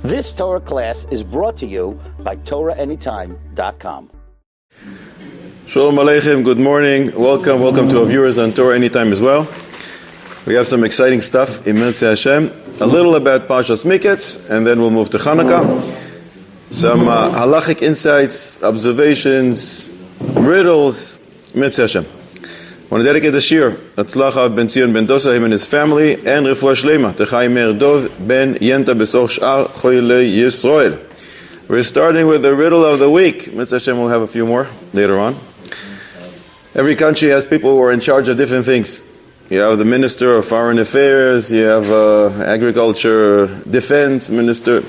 This Torah class is brought to you by TorahAnytime.com. Shalom Aleichem, good morning. Welcome to our viewers on Torah Anytime as well. We have some exciting stuff in Miketz Hashem. A little about Parshas Miketz, and then we'll move to Chanukah. Some halachic insights, observations, riddles, Miketz Hashem. I want to dedicate this year Atzlacha ben Zion ben Dosa, him and his family, and Refuah Shlema to Chaim Meir Dov ben Yenta Besoch Sh'ar Choylei Yisrael. We're starting with the riddle of the week. Miketz Hashem will have a few more later on. Every country has people who are in charge of different things. You have the Minister of Foreign Affairs, you have Agriculture, Defense Minister.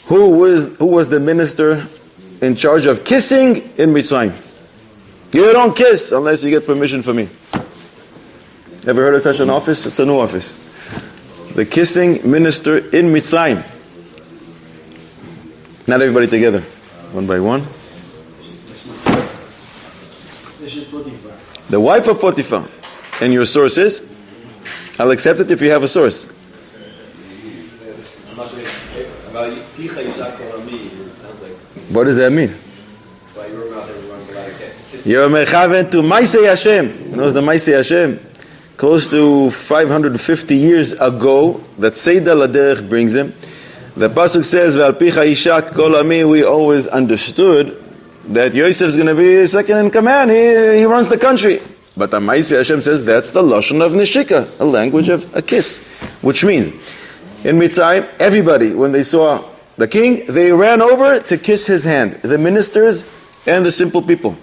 Who was the minister in charge of kissing in Mitzrayim? You don't kiss unless you get permission from me. Ever heard of such an office? It's a new office. The kissing minister in Mitzrayim. Not everybody together. One by one. The wife of Potiphar. And your source is? I'll accept it if you have a source. What does that mean? You're mechaven to Maisei Hashem. You know the Maisei Hashem? Close to 550 years ago, that Seida Laderech brings him. The Pasuk says, Ve'al picha yishak kol ami, we always understood that Yosef is going to be second in command. He runs the country. But the Maisei Hashem says that's the Lashon of Nishika, a language of a kiss. Which means, in Mitzrayim, everybody, when they saw the king, they ran over to kiss his hand. The ministers and the simple people.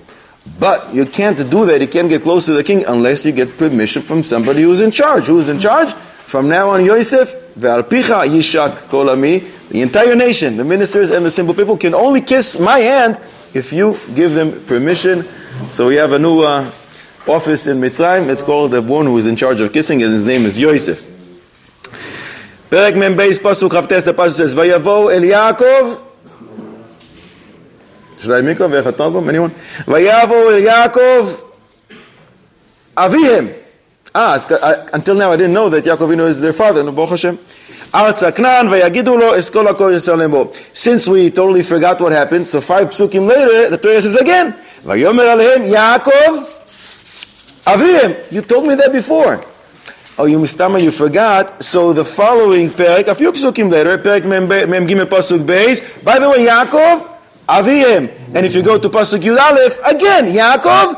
But you can't do that. You can't get close to the king unless you get permission from somebody who's in charge. Who's in charge? From now on, Yosef, ve'al picha yishak kol ami, the entire nation, the ministers and the simple people can only kiss my hand if you give them permission. So we have a new office in Mitzrayim. It's called the one who is in charge of kissing, and his name is Yosef. Perek Mem Beis Pasuk Chavtes, the Pasuk says, Vayavo El Yaakov. Should I make anyone? Vayavo El Yaakov Avihem. Until now I didn't know that Yaakov Avinu is their father. Since we totally forgot what happened, so 5 psukim later, the Torah says again, Vayomer Alehem Yaakov Avihem. You told me that before. Oh, you mistama, you forgot. So the following perek, a few psukim later, perek mem gimel pasuk beis. By the way, Yaakov Avihem. And if you go to pasuk Yud Aleph, again, Yaakov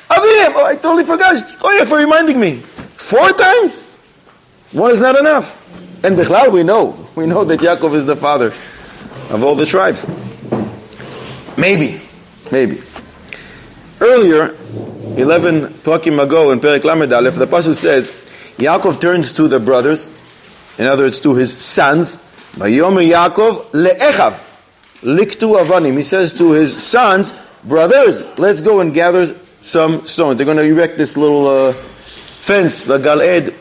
Avihem. Oh, I totally forgot. Oh yeah, for reminding me. 4 times? One is not enough. And Bichlal, we know that Yaakov is the father of all the tribes. Maybe. Earlier, 11 Pakim ago in Perek Lamed Aleph, the pasuk says, Yaakov turns to the brothers, in other words, to his sons. Vayomer Yaakov le'echav liktu avanim. He says to his sons, brothers, let's go and gather some stones. They're going to erect this little fence, the Gal'ed,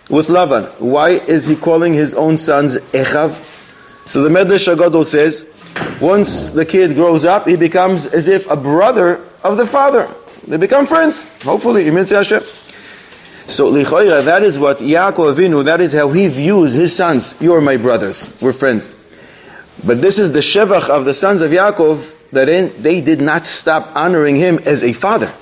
with Lavan. Why is he calling his own sons Echav? So the Medrash Agadol says, once the kid grows up, he becomes as if a brother of the father. They become friends, hopefully. So Lichoira, that is what Yaakov Avinu, that is how he views his sons. You are my brothers, we're friends. But this is the Shevach of the sons of Yaakov, that they did not stop honoring him as a father.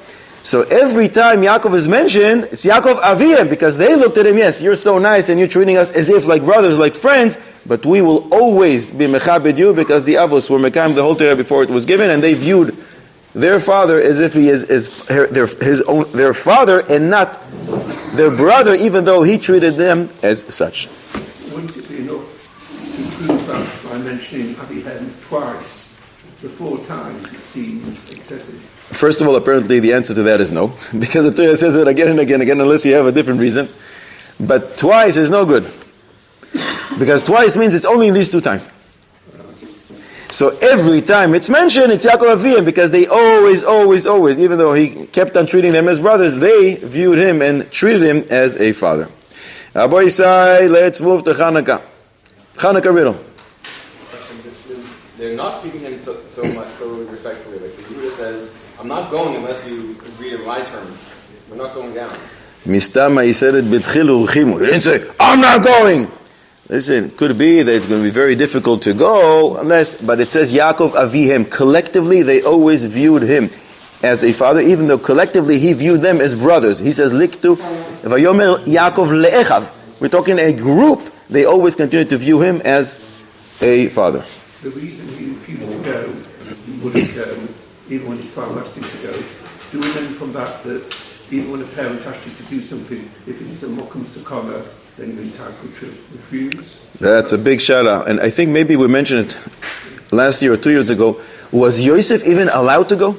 So every time Yaakov is mentioned, it's Yaakov Aviyim, because they looked at him, yes, you're so nice and you're treating us as if like brothers, like friends, but we will always be mechabed you, because the Avos were mekayim the whole Torah before it was given, and they viewed their father as if he is their father and not their brother, even though he treated them as such. Wouldn't it be enough to prove that by mentioning Aviyim twice? The 4 times it seems excessive. First of all, apparently the answer to that is no, because the Torah says it again and again, unless you have a different reason. But twice is no good, because twice means it's only in these 2 times. So every time it's mentioned, it's Yaakov Aviyim, because they always, even though he kept on treating them as brothers, they viewed him and treated him as a father. Aboy Isai, let's move to Chanukah. Chanukah riddle. They're not speaking him so respectfully. Like, so Yehuda says, I'm not going unless you agree to my terms. We're not going down. Mistama, he said it b'tchilu u'chimu. He didn't say, I'm not going. Listen, it could be that it's going to be very difficult to go, but it says Yaakov Avihem. Collectively, they always viewed him as a father, even though collectively he viewed them as brothers. He says, Liktu, Vayomer Yaakov le'echav. We're talking a group, they always continue to view him as a father. The reason he refused to go, he wouldn't go, even when his father asked him to go, do we learn from that even when a parent asks you to do something, if it's a mokum sakana, then you're entitled to refuse? That's a big shout out. And I think maybe we mentioned it last year or 2 years ago. Was Yosef even allowed to go?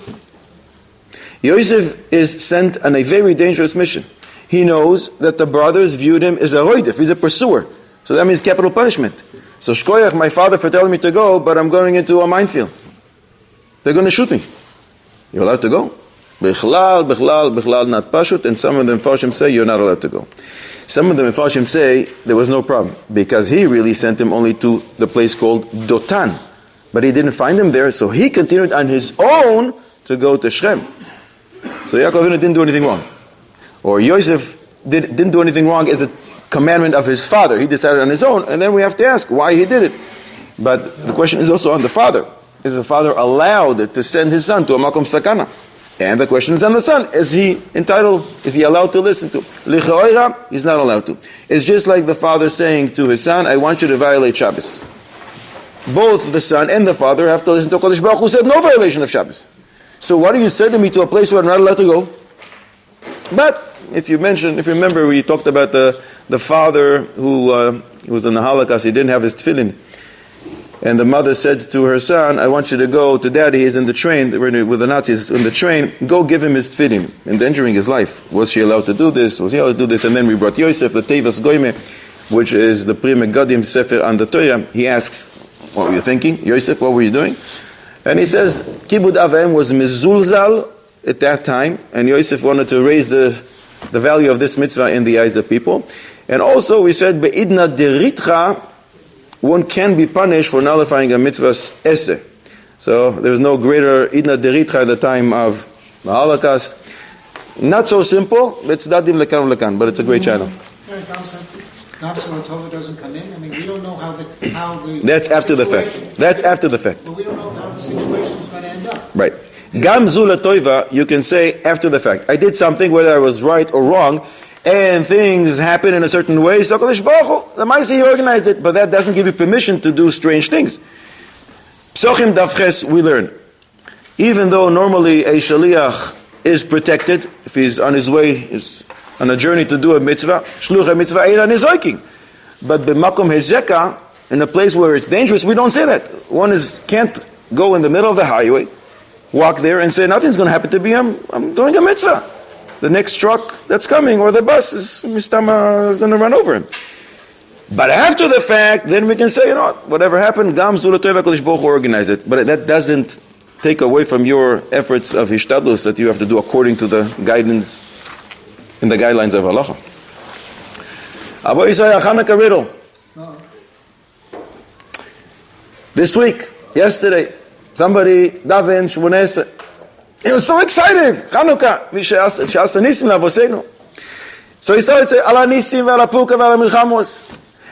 Yosef is sent on a very dangerous mission. He knows that the brothers viewed him as a roidef, he's a pursuer. So that means capital punishment. So shkoyach, my father for telling me to go, but I'm going into a minefield. They're going to shoot me. You're allowed to go? Bichlal, not pashut, and some of the Mefarshim say you're not allowed to go. Some of the Mefarshim say there was no problem, because he really sent him only to the place called Dotan. But he didn't find him there, so he continued on his own to go to Shem. So Yaakov Avinu didn't do anything wrong. Or Yosef didn't do anything wrong as a commandment of his father. He decided on his own, and then we have to ask why he did it. But the question is also on the father. Is the father allowed to send his son to a makom sakana? And the question is on the son. Is he entitled? Is he allowed to listen to? Lichaoira, he's not allowed to. It's just like the father saying to his son, I want you to violate Shabbos. Both the son and the father have to listen to Kodesh Baruch who said no violation of Shabbos. So why do you send me to a place where I'm not allowed to go? But if you remember, we talked about the father who was in the Holocaust. He didn't have his tefillin. And the mother said to her son, I want you to go to daddy, he's in the train, with the Nazis in the train, go give him his tefillin, endangering his life. Was she allowed to do this? Was he allowed to do this? And then we brought Yosef, the Tevas Goyme, which is the Pri Megadim Sefer on the Torah. He asks, what were you thinking? Yosef, what were you doing? And he says, Kibud Avim was mezulzal at that time, and Yosef wanted to raise the value of this mitzvah in the eyes of people. And also we said, Be'idna deritcha, one can be punished for nullifying a mitzvah's esse. So there was no greater idna deritcha at the time of the Holocaust. Not so simple, it's dadim lekan lekan, but it's a great channel. Gamsa Torah doesn't come in. I mean, we don't know how the That's after the fact. That's after the fact. But we don't know how the situation is going to end up. Right. Gam zula toiva, you can say after the fact. I did something, whether I was right or wrong, and things happen in a certain way. So Kodesh Baruch Hu, the Maisi, he organized it, but that doesn't give you permission to do strange things. Psochim Davches, we learn. Even though normally a shaliach is protected, if he's on his way, is on a journey to do a mitzvah, shluch a mitzvah eiran is oiking. But b'makom hezeka, in a place where it's dangerous, we don't say that. One can't go in the middle of the highway, walk there and say, nothing's going to happen to me, I'm doing a mitzvah. The next truck that's coming, or the bus is going to run over him. But after the fact, then we can say, whatever happened, Gam Zula Tova Kodesh Baruch Hu organized it. But that doesn't take away from your efforts of hishtadlus that you have to do according to the guidance, in the guidelines of halacha. Abu Yisrael Chanukah riddle. This week, yesterday, somebody daven Shmoneh. He was so excited. Chanukah. She'asa nisim la'avosenu. So he started saying, Ala nisim ve'ala puka ve'ala milchamos.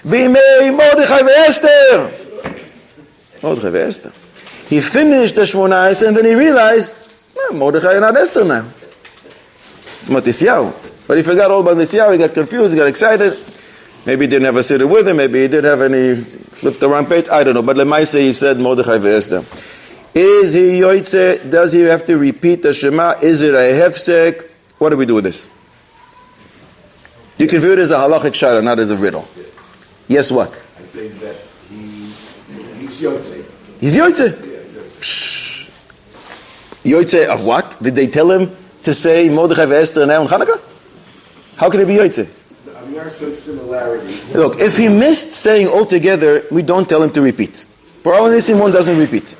B'imei Mordechai ve'Esther. Mordechai ve'Esther. He finished the Shmoneh and then he realized, Mordechai and not Esther now. It's Matisyahu. But he forgot all about Matisyahu. He got confused. He got excited. Maybe he didn't have a sitter with him. Maybe he didn't have any flipped around page. I don't know. But Lemaise he said Mordechai ve'Esther. Is he yoitze? Does he have to repeat the Shema? Is it a hefsek? What do we do with this? You can view it as a halachic shara, not as a riddle. Yes, what? I say that he's yoitze. He's yoitze? Yoitze of what? Did they tell him to say Mordechai ve'Esther now in Chanukah? How can it be yoitze? There are some similarities. Look, if he missed saying altogether, we don't tell him to repeat. For our nisim, one doesn't repeat.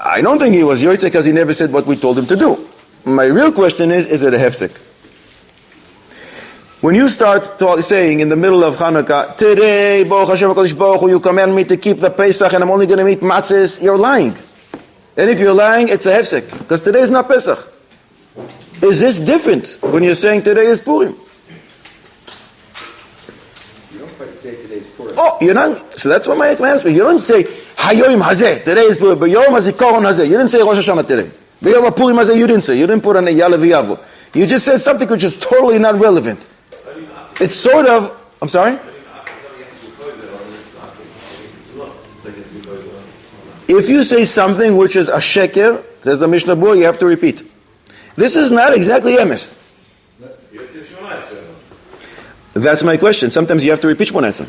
I don't think he was yoitze because he never said what we told him to do. My real question is it a hefsek? When you start saying in the middle of Chanukah, today, Baruch Hashem HaKadosh Baruch Hu, you command me to keep the Pesach and I'm only going to eat matzahs, you're lying. And if you're lying, it's a hefsek, because today is not Pesach. Is this different when you're saying today is Purim? You don't quite to say today's Purim. Oh, you're not. So that's what my answer. You don't say Hayoim Hazeh. Today is Purim, but Yom HaZikaron Hazeh. You didn't say Rosh Hashanah today. Yom HaPurim Hazeh. You didn't say. You didn't put on a Yalev V'Yavo. You just said something which is totally not relevant. It's sort of. I'm sorry. If you say something which is a sheker, says the Mishnah Berurah, you have to repeat. This is not exactly emes. That's my question. Sometimes you have to repeat Shmoneh.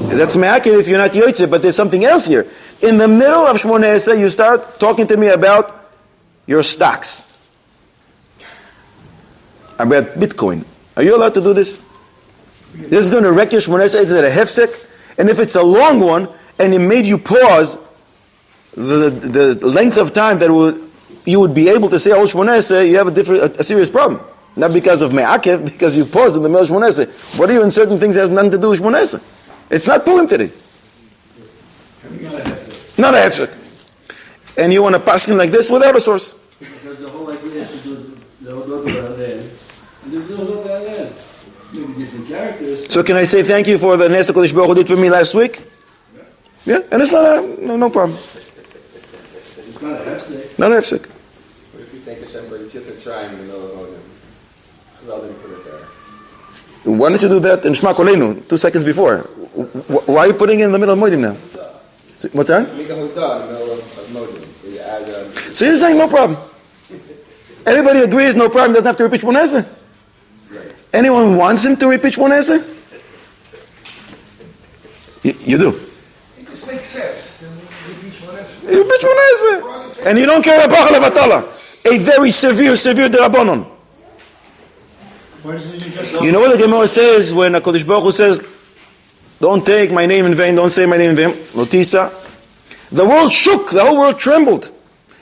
That's me'akev if you're not yotzei, but there's something else here. In the middle of Shmoneh, you start talking to me about your stocks. About Bitcoin. Are you allowed to do this? This is going to wreck your Shmoneh. Is it a hefsek? And if it's a long one, and it made you pause the length of time that you would be able to say Al Shmoneh, you have a serious problem. Not because of me'akev, because you paused in the middle of Shmoneh. What are you in certain things that have nothing to do with Shmoneh? It's not Purim today. Not a hefsek. And you want to pass him like this without a source. Because the whole idea is to do the Odot Ba'aleh. And there's no Odot Ba'aleh. Maybe different characters. So can I say thank you for the Nes HaKadosh Baruch Hu did for me last week? Yeah, and it's not no problem. It's not a hefsek. Not a hefsek. What if you thank Hashem for Yitzias Mitzrayim in the middle of Odin? Well, didn't put it there. Why don't you do that in Shema Koleinu 2 seconds before? Why are you putting it in the middle of Moedim now? What's that? Make a Hodah in the middle of Modin. So you add... So you're saying no problem. Everybody agrees, no problem, doesn't have to repeat Shmoneh. Anyone wants him to repeat Shmoneh? You do. It just makes sense. You repeat Shmoneh. And you don't care about Bracha Levatala. A very severe D'Rabbanon. Why doesn't he just... You know what the Gemara says when HaKadosh Baruch Hu says, don't take my name in vain, don't say my name in vain, Lotisa. The world shook, the whole world trembled.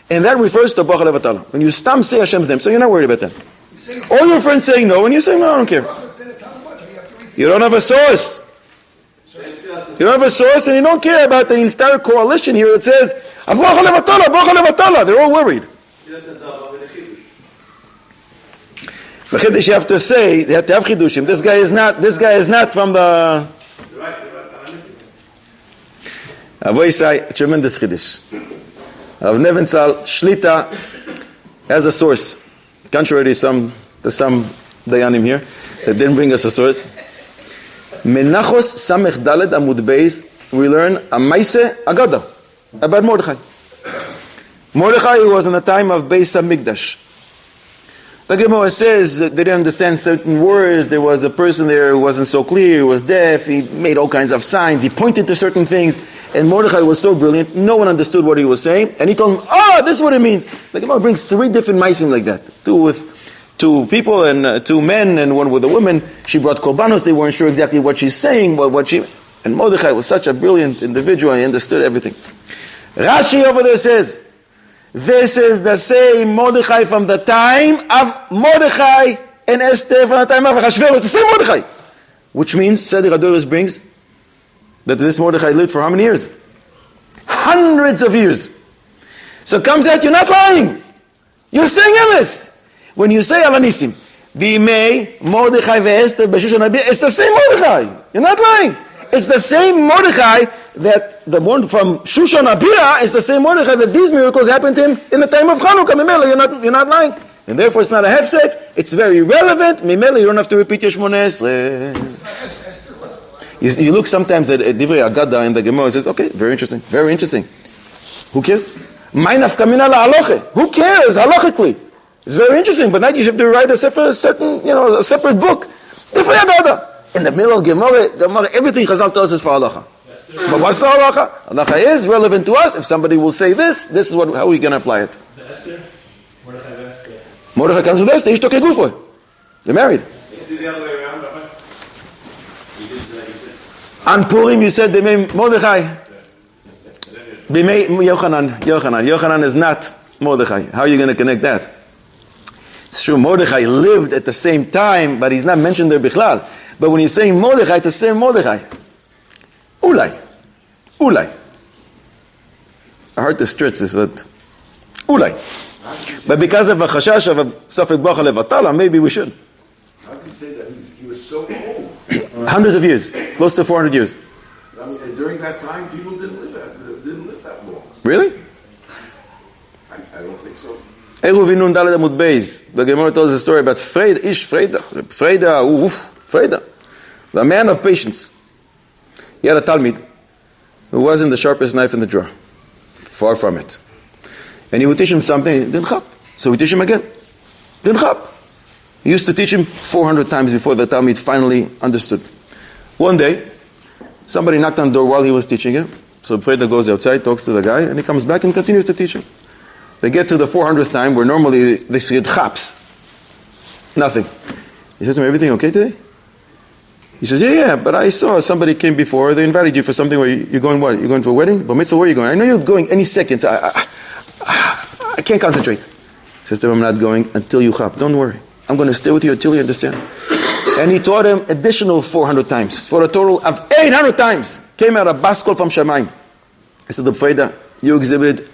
And that refers to Bracha Levatala. When you stam say Hashem's name, so you're not worried about that. All your friends saying no, and you say, no, I don't care. You don't have a source. You don't have a source, and you don't care about the entire coalition here that says, Bracha Levatala, Bracha Levatala. They're all worried. The Chiddush, you have to say, they have to have Chiddushim. This guy is not from the... Avoisai, tremendous Chiddush. Rav Nebenzahl, Shlita, has a source. Contrary to there's some Dayanim here that didn't bring us a source. Menachos Samech Daled Amud Beis, we learn a Maise Agada about Mordechai. Mordechai was in the time of Beis HaMikdash. The Gemara says they didn't understand certain words. There was a person there who wasn't so clear, he was deaf, he made all kinds of signs, he pointed to certain things, and Mordechai was so brilliant, no one understood what he was saying, and he told him, this is what it means. The Gemara brings 3 different maisim like that. 2 with 2 people and 2 men, and 1 with a woman. She brought korbanos, they weren't sure exactly what she's saying, and Mordechai was such a brilliant individual, he understood everything. Rashi over there says, this is the same Mordechai from the time of Mordechai and Esther from the time of Achashverosh. It's the same Mordechai. Which means, Seder HaDoros brings, that this Mordechai lived for how many years? Hundreds of years. So it comes out, you're not lying. You're saying emes. When you say Alanisim, B'imei Mordechai ve'Esther b'Shushan HaBir, it's the same Mordechai. You're not lying. It's the same Mordechai that the one from Shushan Abira is the same Mordechai that these miracles happened to him in the time of Chanukah. Mimela, you're not lying. And therefore it's not a hefsek, it's very relevant. Mimela, you don't have to repeat your Shmoneh. You look sometimes at Divrei Agada in the Gemara and says, okay, very interesting, very interesting. Who cares? Mainaf kamina la'aloche. Who cares, halachically? It's very interesting, but now you have to write a separate book. Divrei Agada. In the middle of Gemara, everything Chazal tells us for halacha. But what's the halacha? Halacha is relevant to us. If somebody will say this is how we're going to apply it. The Esther? Mordechai Esther. Mordechai comes with Esther. Ishto kegufo. They're married. You do the other way around, Rabbi? You did like you said. On Purim, you said they made Mordechai. They made Yochanan. Yochanan is not Mordechai. How are you going to connect that? It's true, Mordechai lived at the same time, but he's not mentioned there bichlal. But when he's saying Mordechai, it's the same Mordechai. Ulai. Hard to stretch this, but Ulai. But because of a chashash of a Safek Bracha Levatala, maybe we should. How can you say that he was so old? Hundreds of years, close to 400 years. I mean, during that time, people didn't live that long. Really? I don't think so. Eru Vinun Daled Amud Beis. The Gemara tells a story about Freda, the man of patience. He had a Talmid who wasn't the sharpest knife in the drawer. Far from it. And he would teach him something, he didn't chap. So we teach him again. Didn't chap. He used to teach him 400 times before the Talmid finally understood. One day, somebody knocked on the door while he was teaching him. So Freda goes outside, talks to the guy, and he comes back and continues to teach him. They get to the 400th time where normally they say chaps. Nothing. He says to him, everything okay today? He says, yeah, but I saw somebody came before, they invited you for something where you're going what? You're going to a wedding? But mitzvah, where are you going? I know you're going any second, so I can't concentrate. He says to him, I'm not going until you chap. Don't worry. I'm going to stay with you until you understand. And he taught him additional 400 times. For a total of 800 times. Came out a baskol from Shamayim. I said, Freda, you exhibited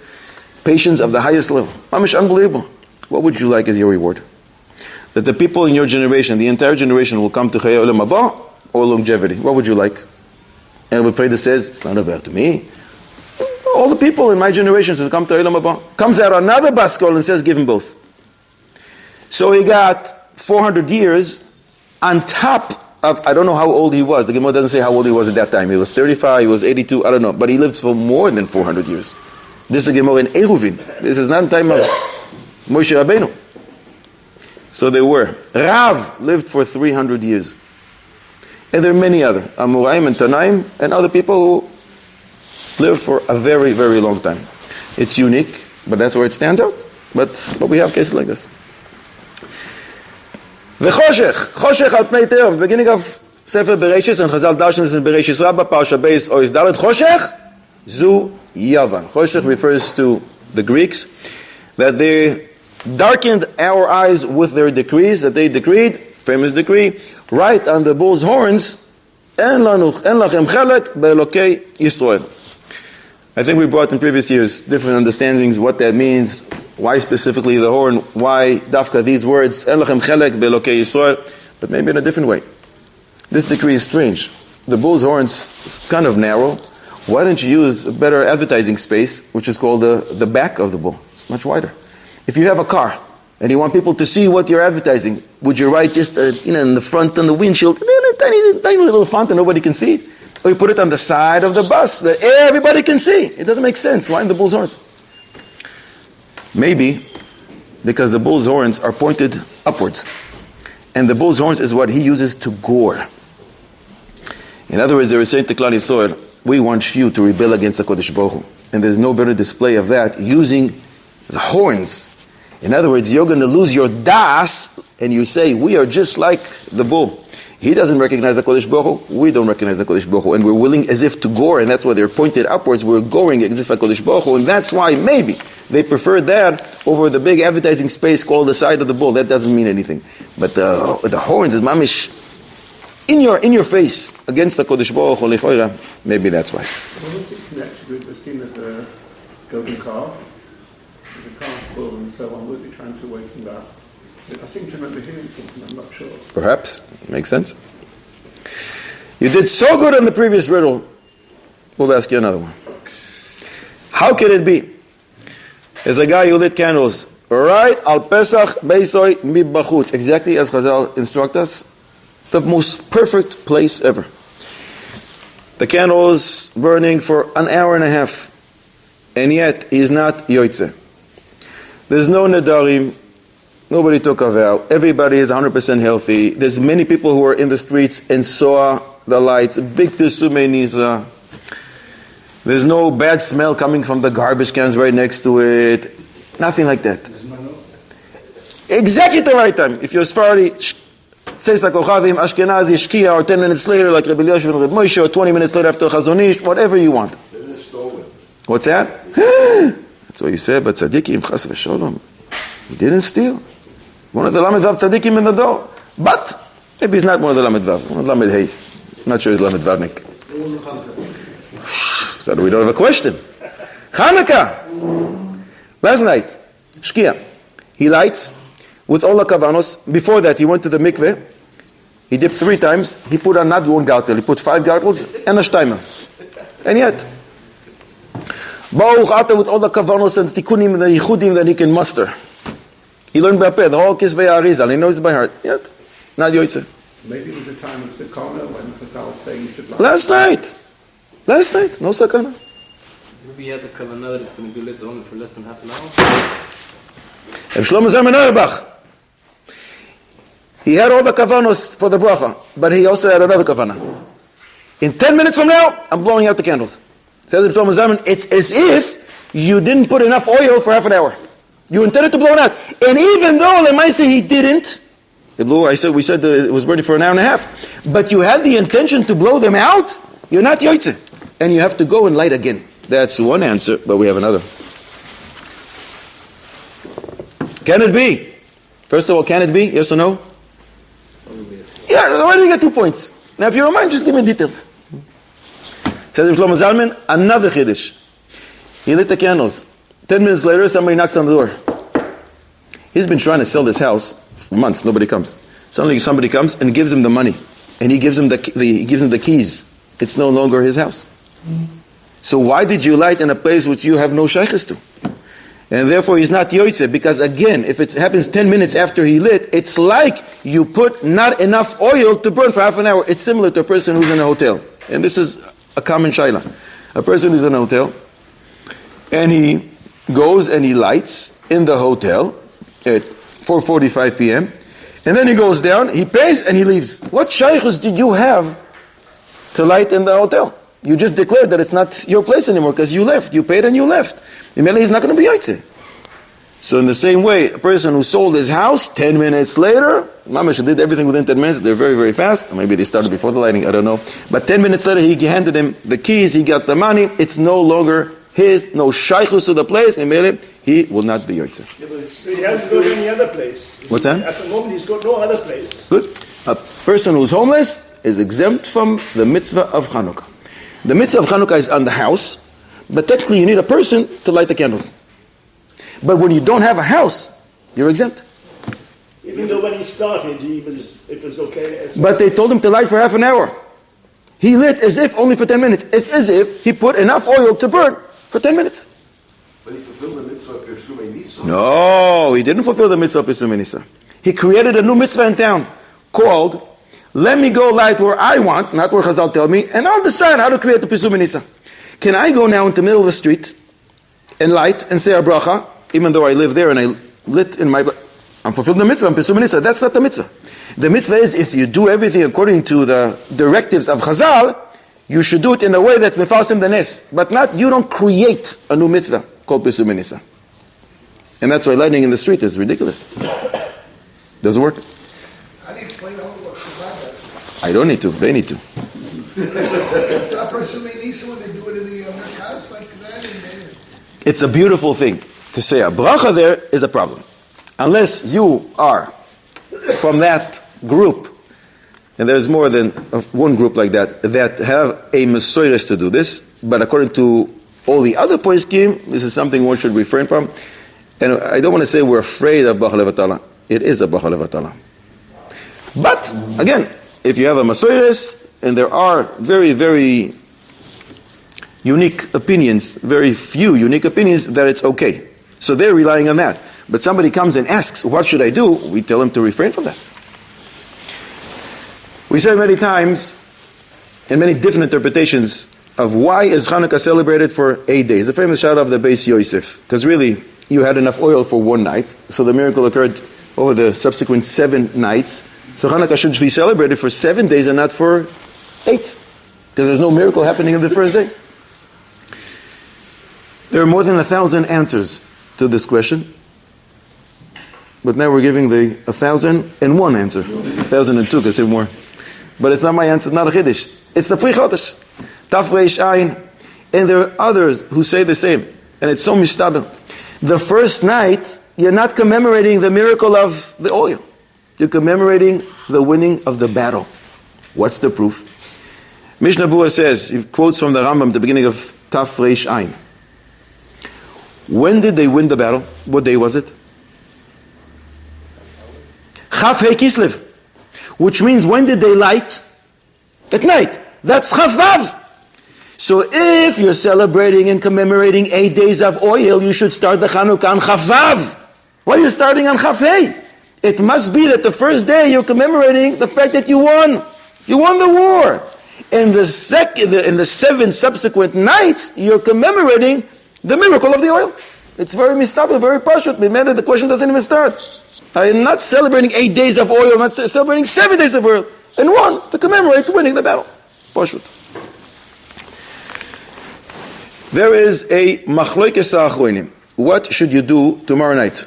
patience of the highest level. Mamish, unbelievable. What would you like as your reward? That the people in your generation, the entire generation, will come to Chayei Olam Haba or longevity. What would you like? And Freda says, it's not about me. All the people in my generation should come to Olam Haba. Comes out another baskol and says, give him both. So he got 400 years on top of, I don't know how old he was. The Gemara doesn't say how old he was at that time. He was 35, he was 82, I don't know. But he lived for more than 400 years. This is a Gemara in Eruvin. This is not the time of Moshe Rabbeinu. So they were. Rav lived for 300 years. And there are many other. Amoraim and Tanaim and other people who lived for a very, very long time. It's unique, but that's where it stands out. But we have cases like this. Choshech al pnei te'om. Beginning of Sefer Bereshis, and Chazal Darshan in Bereshis Rabbah, Parsha Beis Ois Dalet. Choshech zu Yavan. Choshech refers to the Greeks, that they darkened our eyes with their decrees, that they decreed, famous decree, right on the bull's horns, En lachem chelek be'elokei Yisrael. I think we brought in previous years different understandings what that means, why specifically the horn, why dafka these words, En lachem chelek be'elokei Yisrael, but maybe in a different way. This decree is strange. The bull's horns is kind of narrow. Why don't you use a better advertising space, which is called the back of the bull? It's much wider. If you have a car and you want people to see what you're advertising, would you write just in the front on the windshield, tiny little font and nobody can see it? Or you put it on the side of the bus that everybody can see? It doesn't make sense. Why in the bull's horns? Maybe because the bull's horns are pointed upwards. And the bull's horns is what he uses to gore. In other words, they were saying to Klal Yisrael, we want you to rebel against the Kodesh Baruch Hu. And there's no better display of that using the horns. In other words, you're going to lose your das, and you say, we are just like the bull. He doesn't recognize the Kodesh Baruch Hu, we don't recognize the Kodesh Baruch Hu, and we're willing as if to gore, and that's why they're pointed upwards, we're goring as if the Kodesh Baruch Hu, and that's why maybe they prefer that over the big advertising space called the side of the bull. That doesn't mean anything. But the horns is mamish in your face against the Kodesh Baruch Hu, maybe that's why. What was it connected with the scene of the golden calf? The calf bull and so on, we'll be trying to awaken that. I seem to remember hearing something, I'm not sure. Perhaps. Makes sense. You did so good on the previous riddle. We'll ask you another one. How can it be? There's a guy who lit candles right al Pesach beisoy mibachutz, exactly as Chazal instruct us. The most perfect place ever. The candles burning for an hour and a half, and yet he's not yoitze. There's no nedarim. Nobody took a vow. Everybody is 100% healthy. There's many people who were in the streets and saw the lights. Big Pesumei Niza. There's no bad smell coming from the garbage cans right next to it. Nothing like that. Exactly at the right time. If you're Sephardi, Seisa Kochavim, Ashkenazi, Shkia, or 10 minutes later, like Rabbi Eliezer and Rabbi Moshe, or 20 minutes later after Chazonish, whatever you want. What's that? That's what you said, but tzaddikim, chas v'sholom, he didn't steal. One of the Lamed Vav tzaddikim in the door. But maybe he's not one of the Lamed Vav, one of the Lamed Hey. Not sure he's Lamed Vavnik. So we don't have a question. Chanukah! Last night, Shkia, he lights with all the kavanos. Before that, he went to the mikveh. He dipped 3 times. He put on not 1 gartel. He put 5 gartels and a steimer. And yet, Baruch Ata with all the kavanos and tikkunim and the yichudim that he can muster. He learned by the whole Kisvei Arizal. He knows it by heart. Yet, not yoytze. Maybe it was a time of sakana when Chazal was saying you should like... Last night, no sakana. Maybe he had the kavanah that it's going to be lit only for less than half an hour. Shlomo Zalman Auerbach, he had all the kavanos for the bracha, but he also had another kavanah. In 10 minutes from now, I'm blowing out the candles. Says Shlomo Zalman, it's as if you didn't put enough oil for half an hour. You intended to blow it out. And even though they might say he didn't, we said it was burning for an hour and a half, but you had the intention to blow them out, you're not yoytze. And you have to go and light again. That's one answer, but we have another. Can it be? First of all, can it be? Yes or no? Yeah, why do you get 2 points? Now, if you don't mind, just give me details. Says Shlomo Zalman, another chiddush. He lit the candles. 10 minutes later, somebody knocks on the door. He's been trying to sell this house for months. Nobody comes. Suddenly, somebody comes and gives him the money, and he gives him the keys. It's no longer his house. So why did you light in a place which you have no shaykhs to? And therefore he's not yoytze, because again, if it happens 10 minutes after he lit, it's like you put not enough oil to burn for half an hour. It's similar to a person who's in a hotel. And this is a common shayla. A person who's in a hotel, and he goes and he lights in the hotel at 4:45 p.m., and then he goes down, he pays, and he leaves. What shaykhs did you have to light in the hotel? You just declared that it's not your place anymore because you left. You paid and you left. Immediately he's not going to be yoytze. So in the same way, a person who sold his house, 10 minutes later, Mamash did everything within 10 minutes. They're very, very fast. Maybe they started before the lighting, I don't know. But 10 minutes later, he handed him the keys, he got the money. It's no longer his, no shaykhus to the place. Immediately, he will not be yoytze. Yeah, but he hasn't got any other place. What's that? At the moment, he's got no other place. Good. A person who's homeless is exempt from the mitzvah of Chanukah. The mitzvah of Chanukah is on the house, but technically you need a person to light the candles. But when you don't have a house, you're exempt. Even though when he started, it was okay. But they told him to light for half an hour. He lit as if only for 10 minutes. It's as if he put enough oil to burn for 10 minutes. But he fulfilled the mitzvah of Pirshumei Nisa. No, he didn't fulfill the mitzvah of Pirshumei Nisa. He created a new mitzvah in town called, let me go light where I want, not where Chazal tell me, and I'll decide how to create the Pirshumei Nisa. Can I go now into the middle of the street and light and say a bracha, even though I live there and I lit in my... I'm fulfilling the mitzvah, I'm Pirshumei Nisa. That's not the mitzvah. The mitzvah is if you do everything according to the directives of Chazal, you should do it in a way that's mefasim the nes. But not, you don't create a new mitzvah called Pirshumei Nisa. And that's why lighting in the street is ridiculous. Doesn't work. How do you explain all about Shabbat? I don't need to, they need to. It's not Pirshumei Nisa when they do it in the Merkaz like that? It's a beautiful thing. To say a bracha there is a problem. Unless you are from that group, and there's more than one group like that, that have a mesoires to do this, but according to all the other poskim, this is something one should refrain from. And I don't want to say we're afraid of bracha levatala. It is a bracha levatala. But, again, if you have a mesoires, and there are very, very unique opinions, very few unique opinions, that it's okay. So they're relying on that. But somebody comes and asks, what should I do? We tell them to refrain from that. We say many times, in many different interpretations, of why is Chanukah celebrated for 8 days. The famous shout of the Beis Yosef. Because really, you had enough oil for one night, so the miracle occurred over the subsequent 7 nights. So Chanukah should be celebrated for 7 days and not for 8. Because there's no miracle happening on the first day. There are more than 1,000 answers to this question. But now we're giving the 1,001 answer. 1,002, because I say more. But it's not my answer, it's not a chiddush. It's the Pri Chodesh. Taf Reish Ayin. And there are others who say the same. And it's so mishtabel. The first night, you're not commemorating the miracle of the oil. You're commemorating the winning of the battle. What's the proof? Mishnah Berurah says, he quotes from the Rambam at the beginning of Taf Reish Ayin. When did they win the battle? What day was it? Chaf Hei Kislev. which means when did they light? At night. That's Chavav. So if you're celebrating and commemorating 8 days of oil, you should start the Chanukah on Chavav. Why are you starting on Chavhei? It must be that the first day you're commemorating the fact that you won. You won the war. In the 7 subsequent nights, you're commemorating the miracle of the oil. It's very mistable, very pashut. The question doesn't even start. I am not celebrating 8 days of oil. I'm not celebrating 7 days of oil. And one to commemorate winning the battle. Pashut. There is a machloikes ha'achronim. What should you do tomorrow night?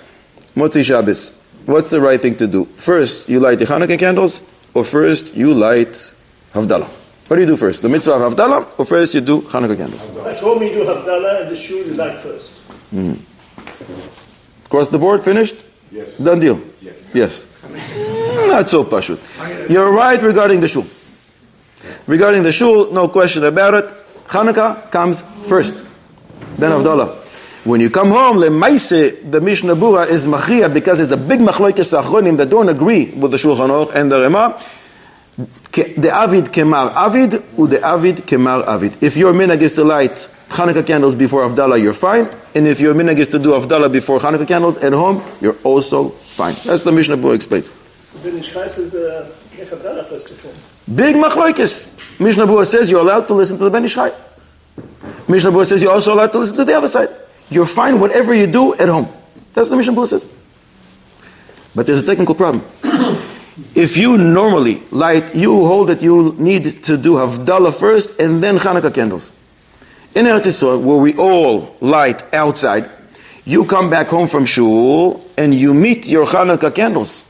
Motzei Shabbos. What's the right thing to do? First, you light the Hanukkah candles, or first you light Havdalah? What do you do first? The mitzvah of Havdalah, or first you do Hanukkah candles? At home you do Havdalah and the shul you light first. Across the board, finished? Yes. Done deal? Yes. Not so pashut. You're right regarding the shul. Regarding the shul, no question about it. Hanukkah comes first, then Havdalah. When you come home, lemaise, the Mishnah Bura is machriya because it's a big machloikes achronim that don't agree with the Shulchan Aruch and the Rema. The Avid kemar Avid, the Avid kemar Avid. If your minhag is to light Hanukkah candles before Havdalah, you're fine. And if your minhag is to do Havdalah before Hanukkah candles at home, you're also fine. That's the Mishnah Bura explains. Ben Ishchai says Havdalah first of all. Big machloikes. Mishnah Bura says you're allowed to listen to the Ben Ishchai. Mishnah Bura says you're also allowed to listen to the other side. You're fine whatever you do at home. That's what the Mishnah Bura says. But there's a technical problem. If you normally light, you hold that you need to do Havdalah first and then Hanukkah candles. In Eretz Yisrael, where we all light outside, you come back home from shul and you meet your Hanukkah candles.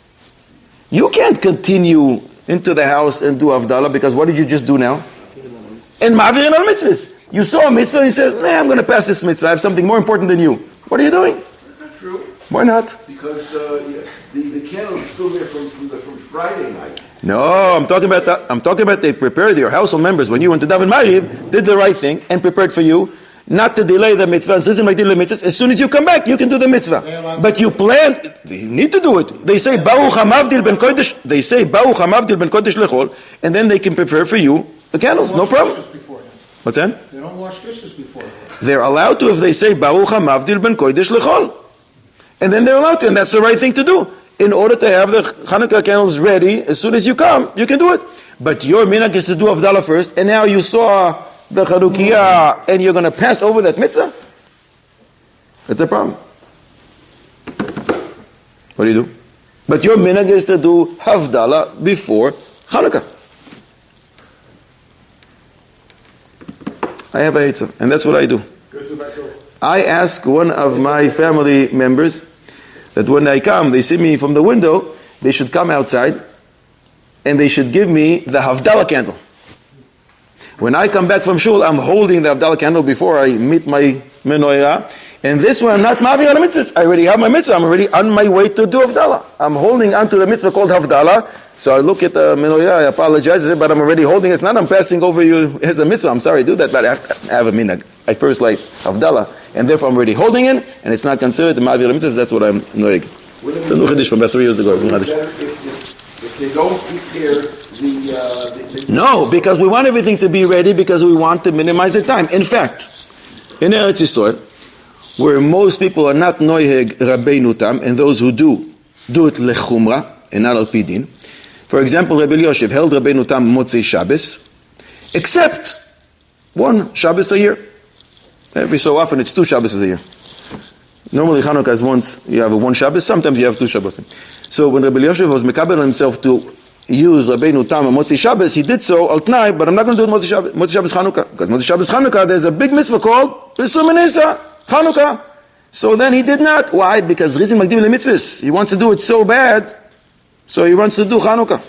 You can't continue into the house and do Havdalah because what did you just do now? And ma'avirin al mitzvahs. You saw a mitzvah and he says, I'm going to pass this mitzvah. I have something more important than you. What are you doing? That's not true. Why not? Because the candle is still there from Friday night. No, I'm talking about that. I'm talking about they prepared your household members when you went to Daven Mariv, did the right thing and prepared for you not to delay the mitzvah. As soon as you come back, you can do the mitzvah. But you planned, you need to do it. They say Baruch Hamavdil ben Kodesh. They say Baruch Hamavdil ben Kodesh lechol, and then they can prepare for you the candles. No problem. What's that? They don't wash dishes before. They're allowed to if they say Baruch Hamavdil ben Kodesh lechol, and then they're allowed to, and that's the right thing to do. In order to have the Hanukkah candles ready, as soon as you come, you can do it. But your minhag is to do Havdalah first, and now you saw the Chanukah, and you're going to pass over that mitzvah? That's a problem. What do you do? But your minhag is to do Havdalah before Hanukkah. I have a Eitzah, and that's what I do. I ask one of my family members that when I come, they see me from the window, they should come outside and they should give me the Havdalah candle. When I come back from shul, I'm holding the Havdalah candle before I meet my menorah. And this one, I'm not maving on the mitzvahs. I already have my mitzvah. I'm already on my way to do Havdalah. I'm holding onto the mitzvah called Havdalah. So I look at the menorah, I apologize, but I'm already holding it. It's not I'm passing over you as a mitzvah. I'm sorry to do that, but I have a minhag. I first light Havdalah, and therefore I'm already holding it, and it's not considered the mavir mitzvahs. That's what I'm noig. It's a new chiddush from about 3 years ago. If they don't prepare the no, because we want everything to be ready because we want to minimize the time. In fact, in Eretz Yisrael, where most people are not noiheg rabbeinu tam, and those who do it lechumra and not al pidin. For example, Rabbi Yosef held rabbeinu tam motzei Shabbos, except one Shabbos a year. Every so often, it's 2 Shabbos a year. Normally, Hanukkah is once you have one Shabbos. Sometimes you have 2 Shabbos. So when Rabbi Yosef was mekabel himself to use rabbeinu tam and motzei Shabbos, he did so al tnai. But I'm not going to do it motzei Shabbos Chanukah, because motzei Shabbos Chanukah there's a big mitzvah called Pesum Menesa Chanukah. So then he did not. Why? Because Rizin Magdim le mitzvahs. He wants to do it so bad, so he wants to do Chanukah.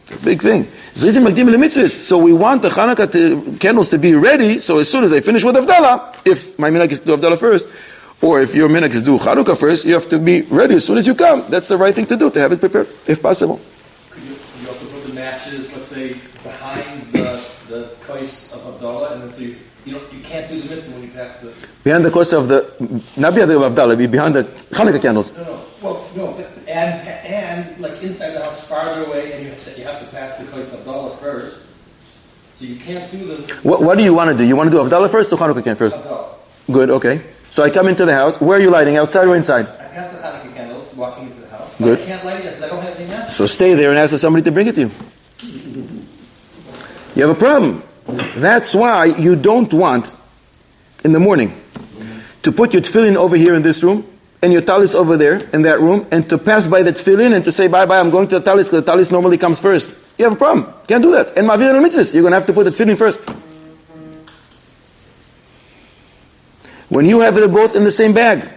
It's a big thing. Rizin Magdim le mitzvahs. So we want the Chanukah candles to be ready. So as soon as I finish with Havdalah, if my minhag is to do Havdalah first, or if your minhag is to do Chanukah first, you have to be ready as soon as you come. That's the right thing to do, to have it prepared, if possible. Could you also put the matches, let's say, behind the kais of Havdalah, and then so you can't do the mitzvah when you pass the... Behind the course of the... Not behind the Havdalah, behind the Chanukah candles. No. Well, no. And like that's inside the house farther away, and you have to pass the Kais Abdallah first. So you can't do the... What do you want to do? You want to do Havdalah first or Chanukah can first? Abdallah. Good, okay. So I come into the house. Where are you lighting? Outside or inside? I pass the Hanukkah candles walking into the house. Good. I can't light it yet because I don't have any matches. So stay there and ask for somebody to bring it to you. You have a problem. That's why you don't want, in the morning, to put your tefillin over here in this room, and your talis over there in that room, and to pass by the tefillin and to say, bye-bye, I'm going to the talis, because the talis normally comes first. You have a problem. Can't do that. And ma'avir al-mitzvahs, you're going to have to put the tefillin first. When you have it both in the same bag,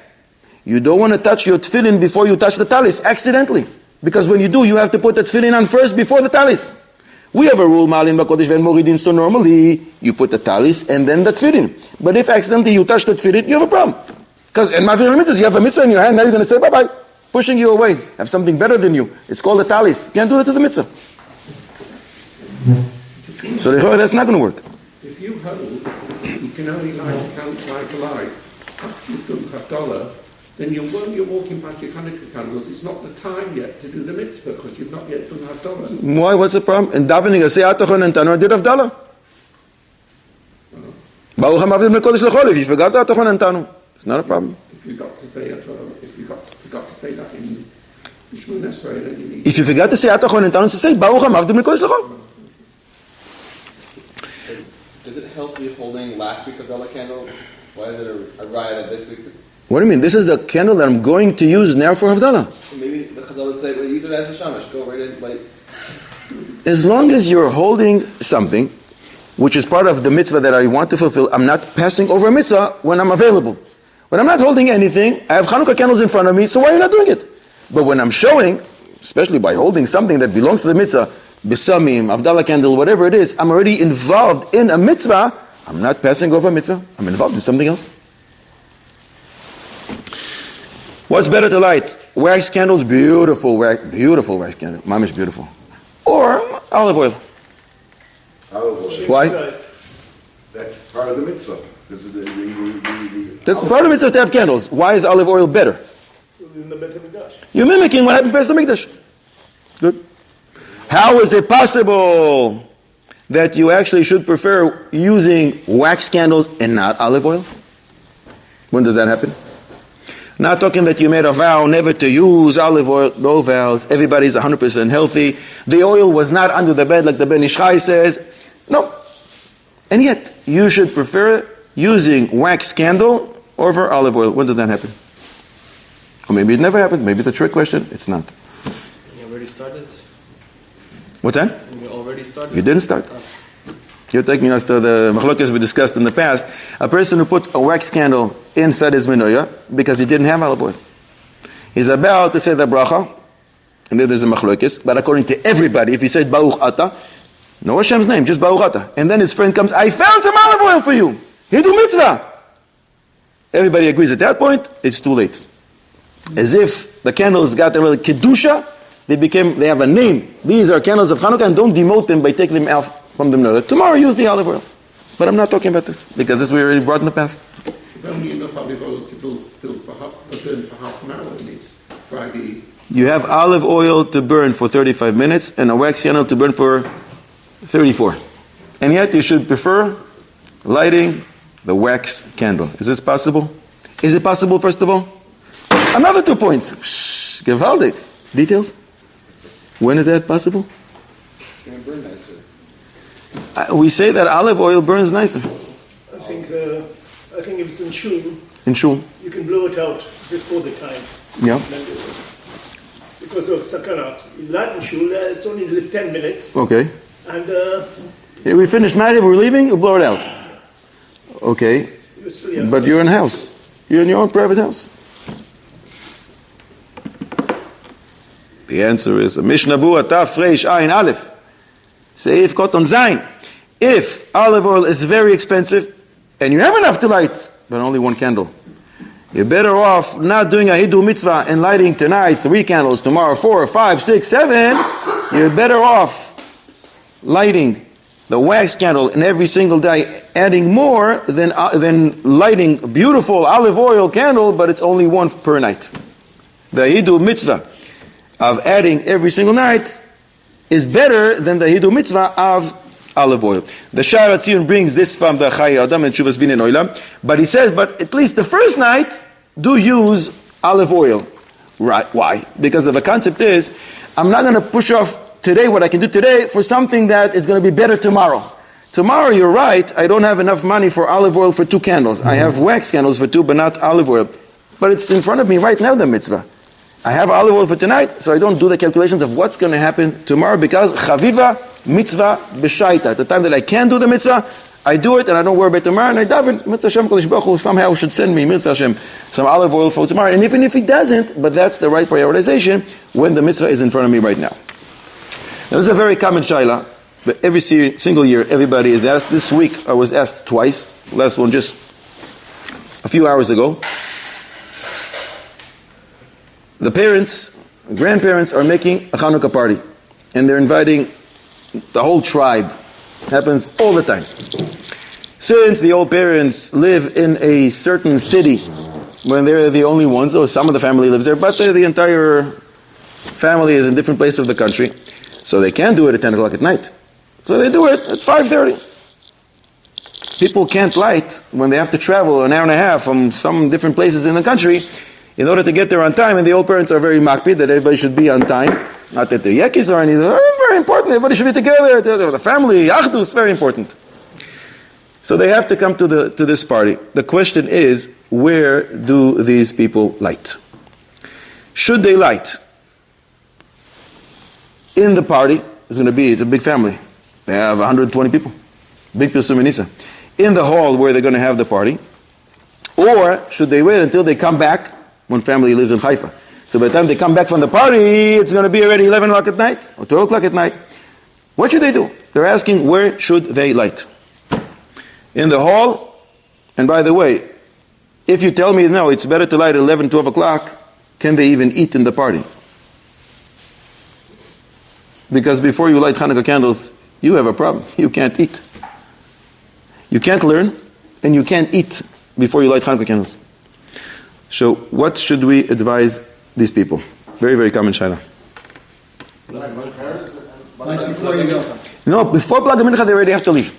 you don't want to touch your tefillin before you touch the talis, accidentally. Because when you do, you have to put the tefillin on first before the talis. We have a rule, Malin Bakodesh Ven Moridin, so normally you put the talis and then the tefillin. But if accidentally you touch the tefillin, you have a problem. Because in ma'avir al-mitzvahs, you have a mitzvah in your hand, now you're going to say bye-bye, pushing you away. Have something better than you. It's called a talis. You can't do that to the mitzvah. So that's not going to work. If you hold, you can only light a light after you've done Havdalah, then when you're walking past your Hanukkah candles, it's not the time yet to do the mitzvah because you've not yet done Havdalah. Why? What's the problem? In davening, I say Atachon and Tanu, I did Havdalah. Baruch HaMavim LeKodesh L'chol. If you forgot Atachon and Tanu, it's not a problem. If you got to say it, if you forgot to say that in Shmon Esrei, then you need. If you forgot to say Atachon and Tanu, to say Baruch HaMavim LeKodesh L'chol. Does it help you holding last week's Abdullah candle? Why is it a riot of this week? What do you mean? This is the candle that I'm going to use now for Havdalah. So maybe the Chazal would say, well, use it as the shamash. Go right in, like... As long as you're holding something, which is part of the mitzvah that I want to fulfill, I'm not passing over a mitzvah when I'm available. When I'm not holding anything, I have Chanukah candles in front of me, so why are you not doing it? But when I'm showing, especially by holding something that belongs to the mitzvah, Bisamim, Havdalah candle, whatever it is, I'm already involved in a mitzvah. I'm not passing over a mitzvah. I'm involved in something else. What's better to light? Wax candles, beautiful wax candle. Mamish beautiful. Or olive oil. Olive oil. Why? That's part of the mitzvah. Because That's part of the mitzvah to have candles. Why is olive oil better? In the Beit HaMikdash. You're mimicking what happened past the Mikdash. Good. How is it possible that you actually should prefer using wax candles and not olive oil? When does that happen? Not talking that you made a vow never to use olive oil, no vows, everybody's 100% healthy. The oil was not under the bed like the Ben Ish Chai says. No. And yet, you should prefer using wax candle over olive oil. When does that happen? Or maybe it never happened, maybe it's a trick question. It's not. You already started? What's that? You already started? You didn't start. You're taking us to the machlokes we discussed in the past. A person who put a wax candle inside his menorah because he didn't have olive oil. He's about to say the bracha, and then there's a machlokes, but according to everybody, if he said Baruch Ata, no Hashem's name, just Baruch Ata, and then his friend comes, I found some olive oil for you. Hidu mitzvah. Everybody agrees at that point, it's too late. As if the candles got a real kedusha, they have a name. These are candles of Chanukah, and don't demote them by taking them out from the menorah. Tomorrow use the olive oil. But I'm not talking about this, because this we already brought in the past. If only enough olive oil to burn for half an hour, and it's Friday. You have olive oil to burn for 35 minutes, and a wax candle to burn for 34. And yet you should prefer lighting the wax candle. Is this possible? Is it possible, first of all? Another 2 points. Gewaldig. Details? When is that possible? It's going to burn nicer. We say that olive oil burns nicer. I think if it's in shul, you can blow it out before the time. Yeah. Because of sakana. In Latin shul, it's only 10 minutes. Okay. And Here we finished Mariv, we're leaving, you blow it out. Okay. But you're in a house. You're in your own private house. The answer is Mishnah Bua Taf Reish Ayin Aleph. Seif Koton Zayin. If olive oil is very expensive and you have enough to light, but only one candle, you're better off not doing a Hidu mitzvah and lighting tonight 3 candles, tomorrow 4, 5, 6, 7. You're better off lighting the wax candle in every single day, adding more than lighting a beautiful olive oil candle, but it's only one per night. The Hidu mitzvah of adding every single night is better than the Hidu mitzvah of olive oil. The Sha'ar HaTziyun brings this from the Chayei Adam and Tshuvas Binin Olam, but he says, but at least the first night, do use olive oil. Right? Why? Because the concept is, I'm not going to push off today what I can do today for something that is going to be better tomorrow. Tomorrow, you're right, I don't have enough money for olive oil for 2 candles. I have wax candles for 2, but not olive oil. But it's in front of me right now, the mitzvah. I have olive oil for tonight, so I don't do the calculations of what's going to happen tomorrow, because chaviva mitzvah b'shaita. At the time that I can do the mitzvah, I do it, and I don't worry about tomorrow, and I daven, mitzvah Hashem Kodesh Baruch Hu somehow should send me, mitzvah Hashem, some olive oil for tomorrow. And even if he doesn't, but that's the right prioritization when the mitzvah is in front of me right now. Now, this is a very common shaila, but every single year, everybody is asked. This week, I was asked twice. Last one just a few hours ago. The parents, grandparents are making a Chanukah party, and they're inviting the whole tribe. Happens all the time. Since the old parents live in a certain city, when they're the only ones, or some of the family lives there, but the entire family is in different places of the country, so they can't do it at 10 o'clock at night. So they do it at 5:30. People can't light when they have to travel an hour and a half from some different places in the country in order to get there on time, and the old parents are very makpid that everybody should be on time. Not that the yekis are anything. Very important. Everybody should be together. The family, achdus, very important. So they have to come to this party. The question is, where do these people light? Should they light in the party? It's a big family. They have 120 people. Big Pirsum Nisa. In the hall where they're going to have the party. Or should they wait until they come back when family lives in Haifa? So by the time they come back from the party, it's going to be already 11 o'clock at night or 12 o'clock at night. What should they do? They're asking, where should they light? In the hall? And by the way, if you tell me, no, it's better to light at 11, 12 o'clock, can they even eat in the party? Because before you light Hanukkah candles, you have a problem. You can't eat. You can't learn, and you can't eat before you light Hanukkah candles. So what should we advise these people? Very, very common shaila. Like before you go. No, before Blag HaMincha they already have to leave.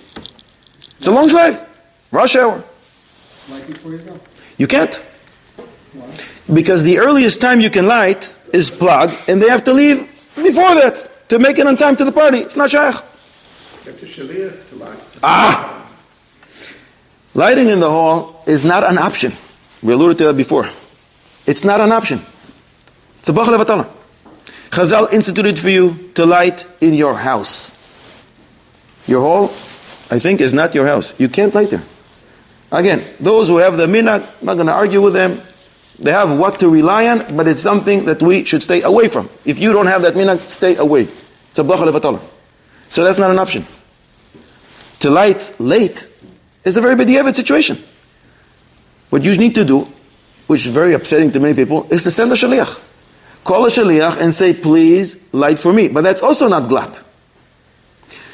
It's a long drive. Rush hour. Like before you go. You can't. Why? Because the earliest time you can light is Plag, and they have to leave before that to make it on time to the party. It's not shaykh. Get a shaliach to light. Lighting in the hall is not an option. We alluded to that before. It's not an option. It's a bachal levatala. Chazal instituted for you to light in your house. Your hall, I think, is not your house. You can't light there. Again, those who have the minhag, I'm not going to argue with them. They have what to rely on, but it's something that we should stay away from. If you don't have that minhag, stay away. It's a bachal levatala. So that's not an option. To light late is a very b'diavad situation. What you need to do, which is very upsetting to many people, is to send a shaliach. Call a shaliach and say, please light for me. But that's also not glat.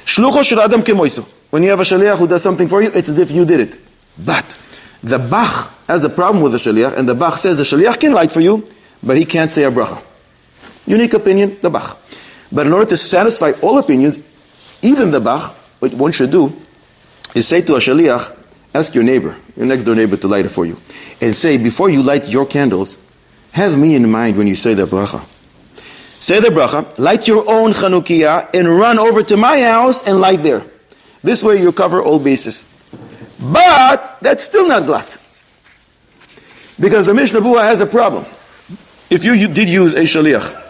Shlucho shel adam kemoiso. When you have a shaliach who does something for you, it's as if you did it. But the Bach has a problem with the shaliach, and the Bach says the shaliach can light for you, but he can't say a bracha. Unique opinion, the Bach. But in order to satisfy all opinions, even the Bach, what one should do is say to a shaliach, ask your neighbor, your next door neighbor, to light it for you. And say, before you light your candles, have me in mind when you say the bracha. Say the bracha, light your own Chanukiah, and run over to my house and light there. This way you cover all bases. But that's still not glat. Because the Mishnah Berurah has a problem. If you did use a shaliach,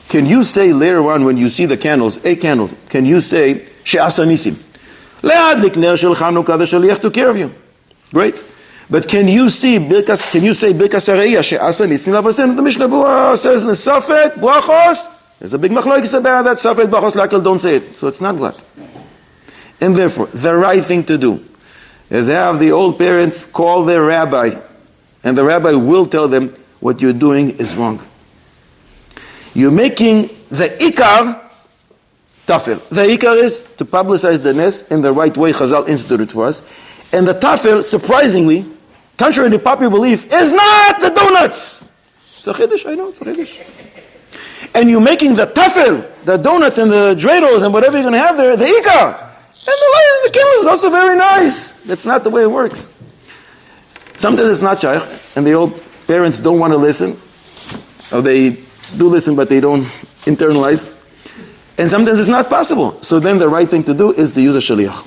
can you say later on when you see the candles, can you say, she'asa nisim? Le'adlik ner shel Chanukah, the shaliach took care of you. Great. But can you say Birkas Hareiyah she'asa nisim lavasem? The Mishnah Berurah says in the Safed brachos. There's a big machlokes about that. Safed brachos lakel, don't say it. So it's not glat. And therefore, the right thing to do is have the old parents call their rabbi, and the rabbi will tell them what you're doing is wrong. You're making the ikar tafel. The ikar is to publicize the nes in the right way Chazal instituted for us. And the tafel, surprisingly, contrary to popular belief, is not the donuts. It's a chiddush, I know, it's a chiddush. and you're making the tafel, the donuts and the dreidels and whatever you're going to have there, the ikar. And the light of the candle is also very nice. That's not the way it works. Sometimes it's not shaykh, and the old parents don't want to listen. Or they do listen, but they don't internalize. And sometimes it's not possible. So then the right thing to do is to use a shaliach.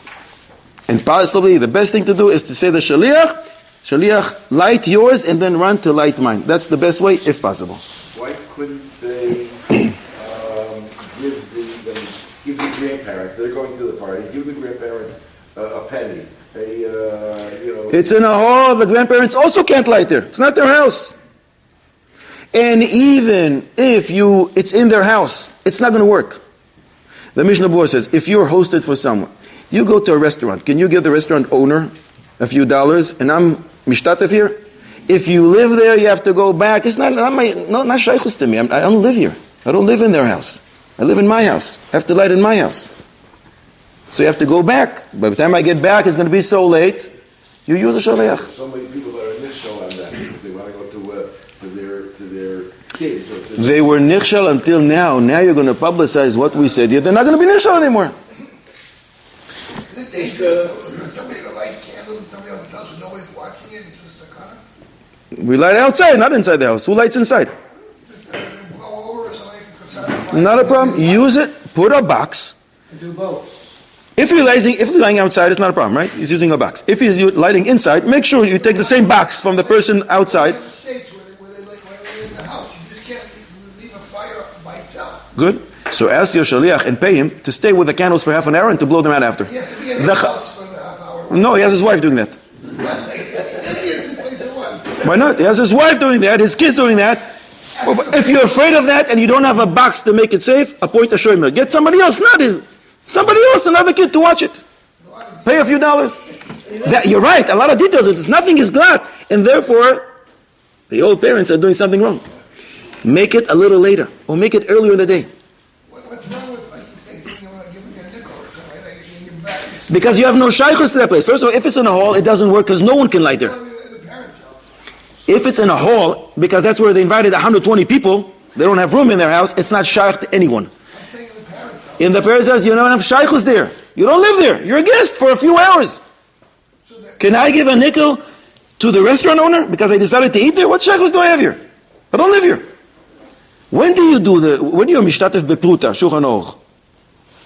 And possibly the best thing to do is to say the shaliach, light yours, and then run to light mine. That's the best way, if possible. Why couldn't they give the grandparents, they're going to the party, give the grandparents a penny, It's in a hall, the grandparents also can't light there. It's not their house. And even if it's in their house, it's not going to work. The Mishnah Berurah says, if you're hosted for someone, you go to a restaurant, can you give the restaurant owner a few dollars, and I'm mishtatef here? If you live there, you have to go back. It's not shaykhus to me. I don't live here. I don't live in their house. I live in my house. I have to light in my house. So you have to go back. By the time I get back, it's going to be so late. You use a shaliach. So many people that are nichshel on that because they want to go to their kids. They were nichshel until now. Now you're going to publicize what we said. They're not going to be nichshel anymore. Is it dangerous for somebody to light candles in somebody else's house when nobody's watching it? It's a sakana? We light outside, not inside the house. Who lights inside? Not a problem. Use it. Put a box. Do both. If you're lighting outside, it's not a problem, right? He's using a box. If he's lighting inside, make sure you take the same box from the person outside. In the States where they in the house, you just can't leave a fire by itself. Good. So ask your shaliach and pay him to stay with the candles for half an hour and to blow them out after. He has to be in the house for the half hour. No, he has his wife doing that. Why not? He has his wife doing that, his kids doing that. Well, but if you're afraid of that and you don't have a box to make it safe, appoint a shomer. Get somebody else, another kid to watch it. Pay a few dollars. You're right, a lot of details. It's nothing is glad. And therefore, the old parents are doing something wrong. Make it a little later, or make it earlier in the day. What's wrong with, like you say, giving a nickel or something? Like you give back. Because you have no shaykhus to that place. First of all, if it's in a hall, it doesn't work because no one can light there. If it's in a hall, because that's where they invited 120 people, they don't have room in their house, it's not shaykh to anyone. In the parents' house, you don't have shaykhus there. You don't live there. You're a guest for a few hours. Can I give a nickel to the restaurant owner because I decided to eat there? What shaykhus do I have here? I don't live here. When you're mishtatef bepruta, shulchan aruch?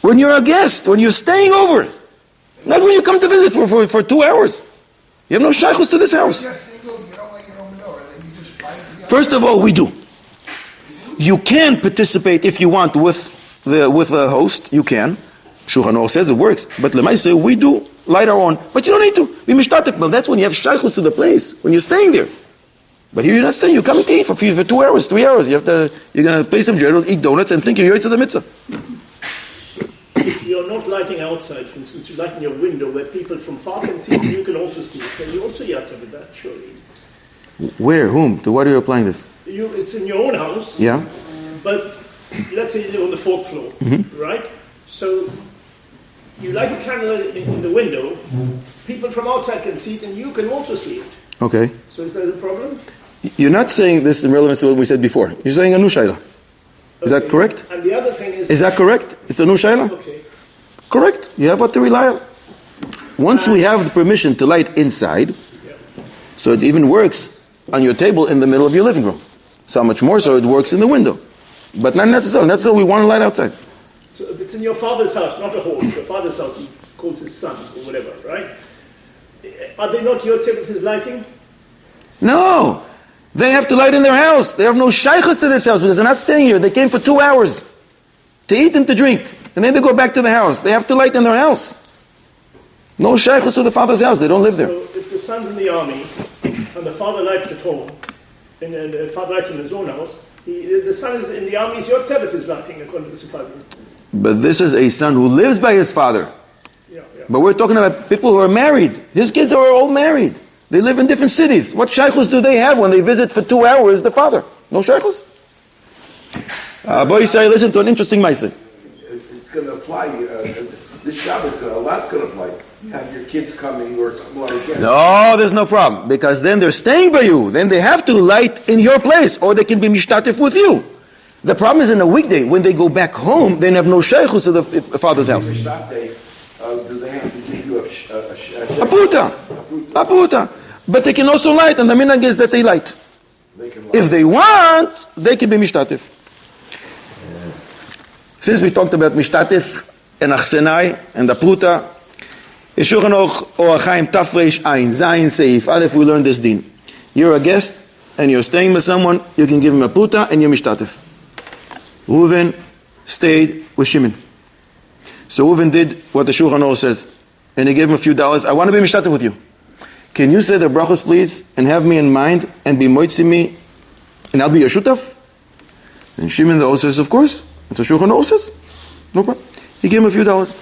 When you're a guest, when you're staying over. Not when you come to visit for 2 hours. You have no shaykhus to this house. First of all, we do. You can participate if you want with the host. You can. Shulchan Aruch says it works. But lemaaseh, we do light our own. But you don't need to. We mishtatek. But that's when you have shaykhus to the place. When you're staying there. But here you're not staying. You're coming to eat for 2 hours, 3 hours. You're going to play some dreidels, eat donuts, and think you're to the mitzvah. If you're not lighting outside, for instance, you light in your window where people from far can see, you can also see it. Can you also yatsa with that, surely? Where? Whom? To what are you applying this? It's in your own house. Yeah. But let's say you live on the 4th floor, right? So you light a candle in the window, people from outside can see it, and you can also see it. Okay. So is that a problem? You're not saying this in relevance to what we said before. You're saying a new shayla. Is that correct? And the other thing is... Is that correct? It's a new shayla? Okay. Correct. You have what to rely on. Once we have the permission to light inside, so it even works on your table in the middle of your living room. So much more so it works in the window. But not necessarily. That's all we want to light outside. So if it's in your father's house, not a hall, your father's house, he calls his son or whatever, right? Are they not yotzei with his lighting? No. They have to light in their house. They have no shaykhus to this house because they're not staying here. They came for 2 hours to eat and to drink. And then they go back to the house. They have to light in their house. No shaykhus to the father's house. They don't live there. So if the son's in the army and the father lights at home, and the father lights in his own house, the son is in the army, is yotzei with his lighting according to the Sifrim. But this is a son who lives by his father. Yeah. But we're talking about people who are married. His kids are all married. They live in different cities. What shaykhus do they have when they visit for 2 hours the father? No shaykhus? Boy, say, listen to an interesting ma'aseh. It's going to apply. This Shabbos, a lot's going to apply. You have your kids coming or something like that. No, there's no problem. Because then they're staying by you. Then they have to light in your place. Or they can be mishtatef with you. The problem is in a weekday, when they go back home, they have no sheikhus to the father's house. Do they have to give you a puta? But they can also light, and the minhag is that they light. If they want, they can be mishtatif. Since we talked about mishtatif and achsenai and the puta, Yeshulchan Aruch Orach Chaim Tafresh Ayin Zayin Seif Aleph, we learned this din. You're a guest and you're staying with someone, you can give him a puta and you're mishtatif. Reuven stayed with Shimon. So Reuven did what the Shulchan Aruch says, and he gave him a few dollars. I want to be mishtatif with you. Can you say the brachos, please, and have me in mind, and be moitzi me, and I'll be your shutaf? And Shimon the Aruch says, of course. That's what Shulchan Aruch says. No problem. He gave him a few dollars.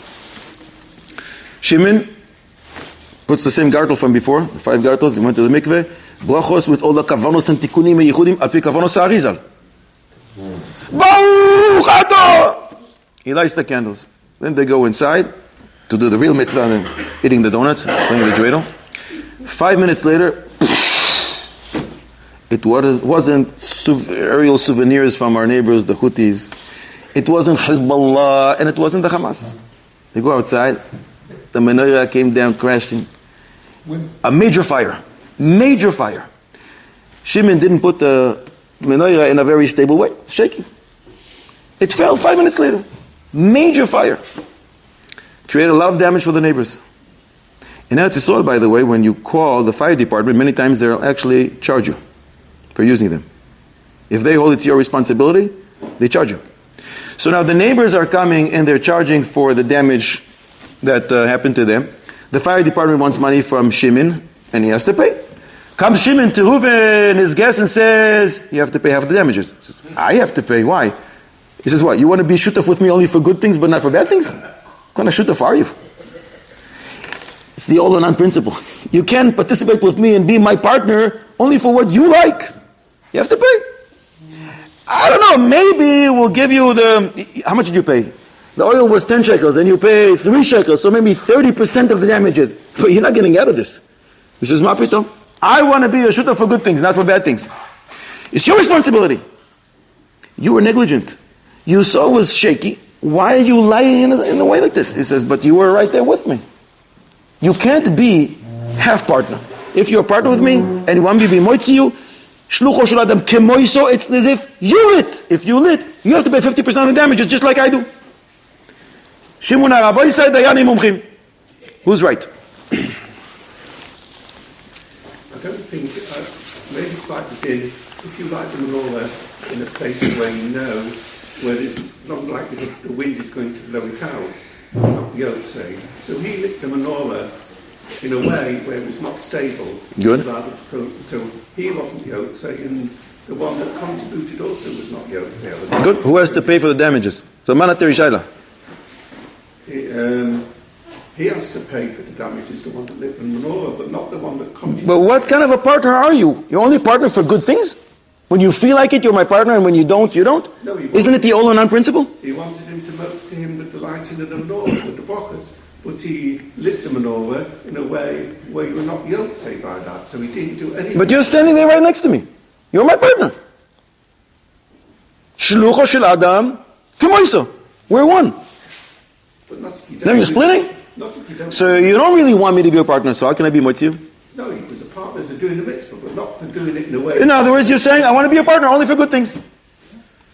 Shimon puts the same gartel from before, the 5 gartels. He went to the mikveh. Brachos with all the kavanos and tikunim and yichudim, al pi kavanos ha'arizal. Baruch Ato! He lights the candles. Then they go inside to do the real mitzvah, and eating the donuts, playing the dreidel. 5 minutes later, it wasn't aerial souvenirs from our neighbors, the Houthis. It wasn't Hezbollah, and it wasn't the Hamas. They go outside. The menorah came down crashing. A major fire. Major fire. Shimon didn't put the menorah in a very stable way. Shaking. It fell 5 minutes later. Major fire. Created a lot of damage for the neighbors. In Eretz Yisrael, by the way, when you call the fire department, many times they'll actually charge you for using them. If they hold it's your responsibility, they charge you. So now the neighbors are coming and they're charging for the damage that happened to them. The fire department wants money from Shimon, and he has to pay. Comes Shimon to Reuven, his guest, and says, you have to pay half the damages. He says, I have to pay, why? He says, what, you want to be shutaf with me only for good things but not for bad things? What kind of shutaf are you? It's the all or none principle. You can participate with me and be my partner only for what you like. You have to pay. I don't know, maybe we'll give you how much did you pay? The oil was 10 shekels, and you pay 3 shekels, so maybe 30% of the damages. But you're not getting out of this. He says, Ma pitom, I want to be a shooter for good things, not for bad things. It's your responsibility. You were negligent. You saw it was shaky. Why are you lying in a way like this? He says, but you were right there with me. You can't be half partner. If you're a partner with me, and you want me to be moitzi you, shlucho shel adam kemoiso, it's as if you lit. If you lit, you have to pay 50% of the damages, just like I do. Shimon HaRabbi said, Dayani Mumchim. Who's right? I don't think, maybe it's like the din, if you light the menorah in a place where you know, where it's not likely the wind is going to blow it out, not the oak, say. So he lit the menorah in a way where it was not stable. Good. So he wasn't the oak, say, and the one that contributed also was not the oak, say. Good. Who has to pay for the damages? So Manatari Shaila. He has to pay for the damages, the one that lit the menorah, but not the one that contributed. But what kind of a partner are you? You're only partner for good things? When you feel like it, you're my partner, and when you don't, you don't? No, isn't it the all or none principle? He wanted him to see him with the lighting of the menorah, with the brachas. But he lit the menorah in a way where you were not yoked, say, by that. So he didn't do anything. But you're standing there right next to me. You're my partner. Shlucho shel adam kemoiso. We're one. But not if you don't. Now you're splitting? Not if you don't. So you don't really want me to be your partner, so how can I be moitzi? No, he was a partner to doing the mitzvah, but not for doing it in a way. In other words, you're saying, I want to be a partner only for good things.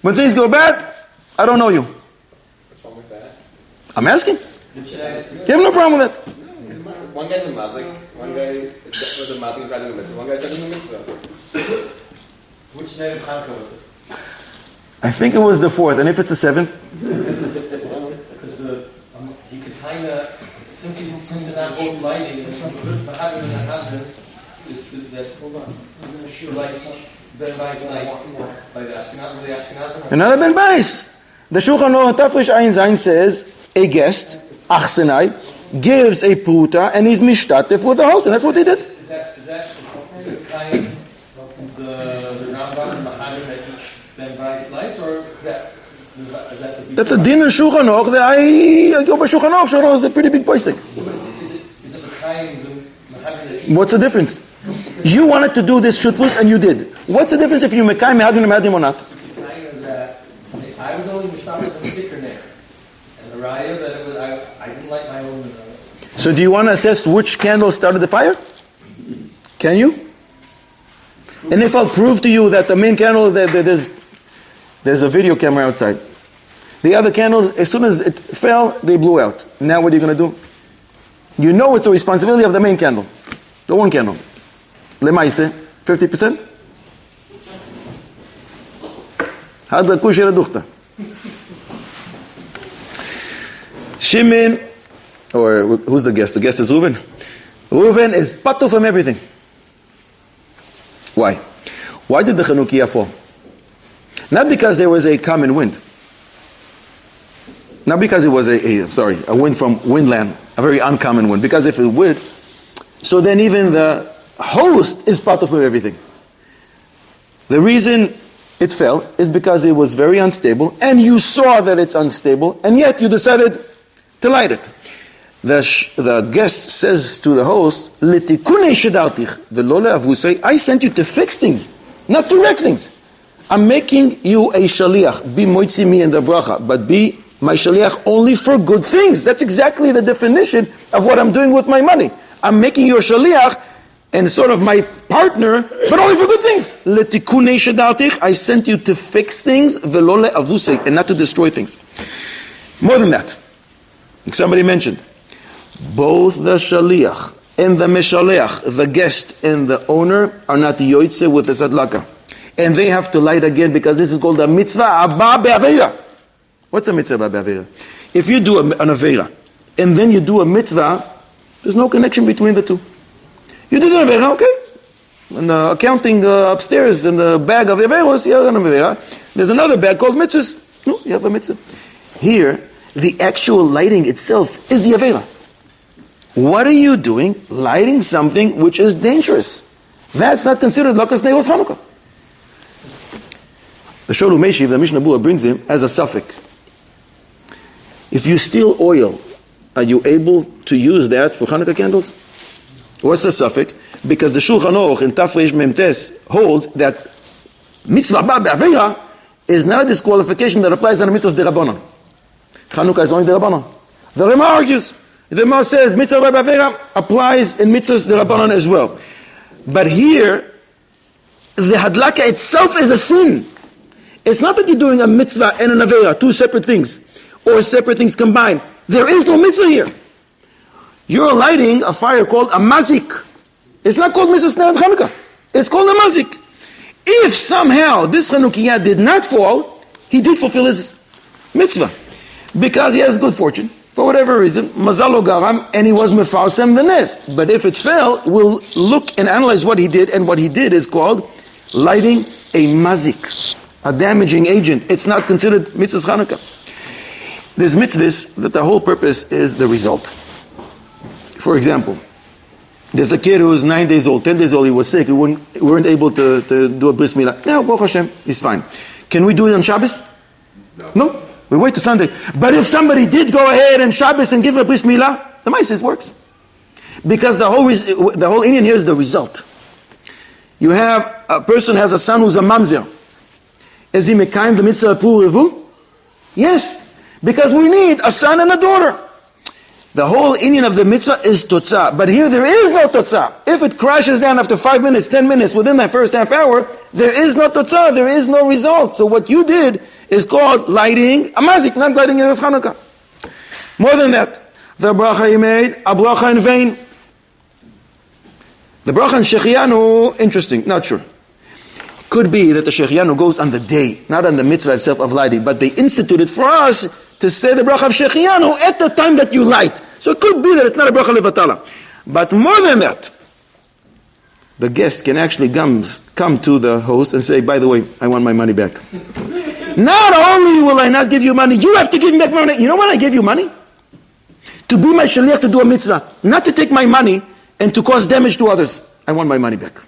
When things go bad, I don't know you. What's wrong with that? I'm asking. You have no problem with that. One guy's a mazik, one guy was a mazik is doing the mitzvah, one guy's doing the mitzvah. Which night of Chanukah was it? I think it was the 4th, and if it's the 7th? Because you could kind of, since they're not both lighting, the husband and the husband is that, hold on, like Ben Bai's lights by the Ashkenazim. Another Ben Bais. The Shulchan Aruch Tafresh Ayin Zayin says, a guest, Achsenai, gives a puta and he's mishtatef with the host, and that's what he did. Is that the kind of the Rambam and the Hadron that each Ben Bais lights, or that's a din in Shulchan Aruch that I go by Shulchan Aruch. Shulchan Aruch is a pretty big posik. Is it the kind of the Hadron that each? What's the difference? You wanted to do this shutfus and you did. What's the difference if you mekayim mehadim or not? It's the kind of that So do you want to assess which candle started the fire? Can you? And if I'll prove to you that the main candle, there's a video camera outside. The other candles, as soon as it fell, they blew out. Now what are you going to do? You know it's a responsibility of the main candle. The one candle. Lemaise, 50%? Hadla kushira duchta. Shimon, or who's the guest? The guest is Reuven. Reuven is patu from everything. Why? Why did the Chanukah fall? Not because there was a common wind. Not because it was a wind from windland, a very uncommon wind. Because if it would, so then even the host is part of everything. The reason it fell is because it was very unstable, and you saw that it's unstable, and yet you decided to light it. The guest says to the host, "L'tikune shedartich v'lo le'avusei." I sent you to fix things, not to wreck things. I'm making you a shaliach. Be moitzi me in the bracha, but be my shaliach only for good things. That's exactly the definition of what I'm doing with my money. I'm making you a shaliach and sort of my partner, but only for good things. L'tikune shedartich. I sent you to fix things, v'lo le'avusei, and not to destroy things. More than that, like somebody mentioned, both the shaliach and the meshaleach, the guest and the owner, are not yoitze with the sadlaka. And they have to light again because this is called a mitzvah abba be'avera. What's a mitzvah abba be'avera? If you do an avera and then you do a mitzvah, there's no connection between the two. You did an avera, okay. And the accounting upstairs in the bag of the averos, you have an avera. There's another bag called mitzvahs. No, you have a mitzvah. Here, the actual lighting itself is the avera. What are you doing? Lighting something which is dangerous. That's not considered lakas neos Chanukah. The Sholu Meshiv, the Mishnah Berurah brings him as a suffix. If you steal oil, are you able to use that for Hanukkah candles? What's the suffix? Because the Shulchan Aruch in Tafresh Memtes holds that mitzvah ba'avera is not a disqualification that applies on the mitzvahs derabanan. Hanukkah is only derabanan. The Rema argues. The Rema says mitzvah ba'avera applies in mitzvahs derabanan as well. But here, the hadlaka itself is a sin. It's not that you're doing a mitzvah and an avera, two separate things, or separate things combined. There is no mitzvah here. You're lighting a fire called a mazik. It's not called mitzvah sneh Chanukah. It's called a mazik. If somehow this Chanukah did not fall, he did fulfill his mitzvah. Because he has good fortune, for whatever reason, mazalo garam, and he was mefarsem v'nes. But if it fell, we'll look and analyze what he did, and what he did is called lighting a mazik, a damaging agent. It's not considered mitzvah Chanukah. There's mitzvahs that the whole purpose is the result. For example, there's a kid who was 9 days old, 10 days old, he was sick, we weren't able to do a bris milah. Now, Baruch Hashem, he's fine. Can we do it on Shabbos? No. We wait till Sunday. But if somebody did go ahead on Shabbos and give a bris milah, the Maaseh works. Because the whole Indian here is the result. You have, a person has a son who's a mamzer. Is he mekayim the mitzvah pur revu? Yes. Because we need a son and a daughter. The whole Indian of the mitzvah is totzah. But here there is no totzah. If it crashes down after 5 minutes, 10 minutes, within that first half hour, there is no totzah, there is no result. So what you did is called lighting a mazik, not lighting a Chanukah. More than that, the bracha you made, a bracha in vain. The bracha in Shechianu, interesting, not sure. Could be that the Shechianu goes on the day, not on the mitzvah itself of lighting, but they instituted for us to say the bracha of Shechianu at the time that you light. So it could be that it's not a bracha levatala. But more than that, the guest can actually come to the host and say, by the way, I want my money back. Not only will I not give you money, you have to give me back my money. You know when I gave you money? To be my shaliach to do a mitzvah. Not to take my money and to cause damage to others. I want my money back.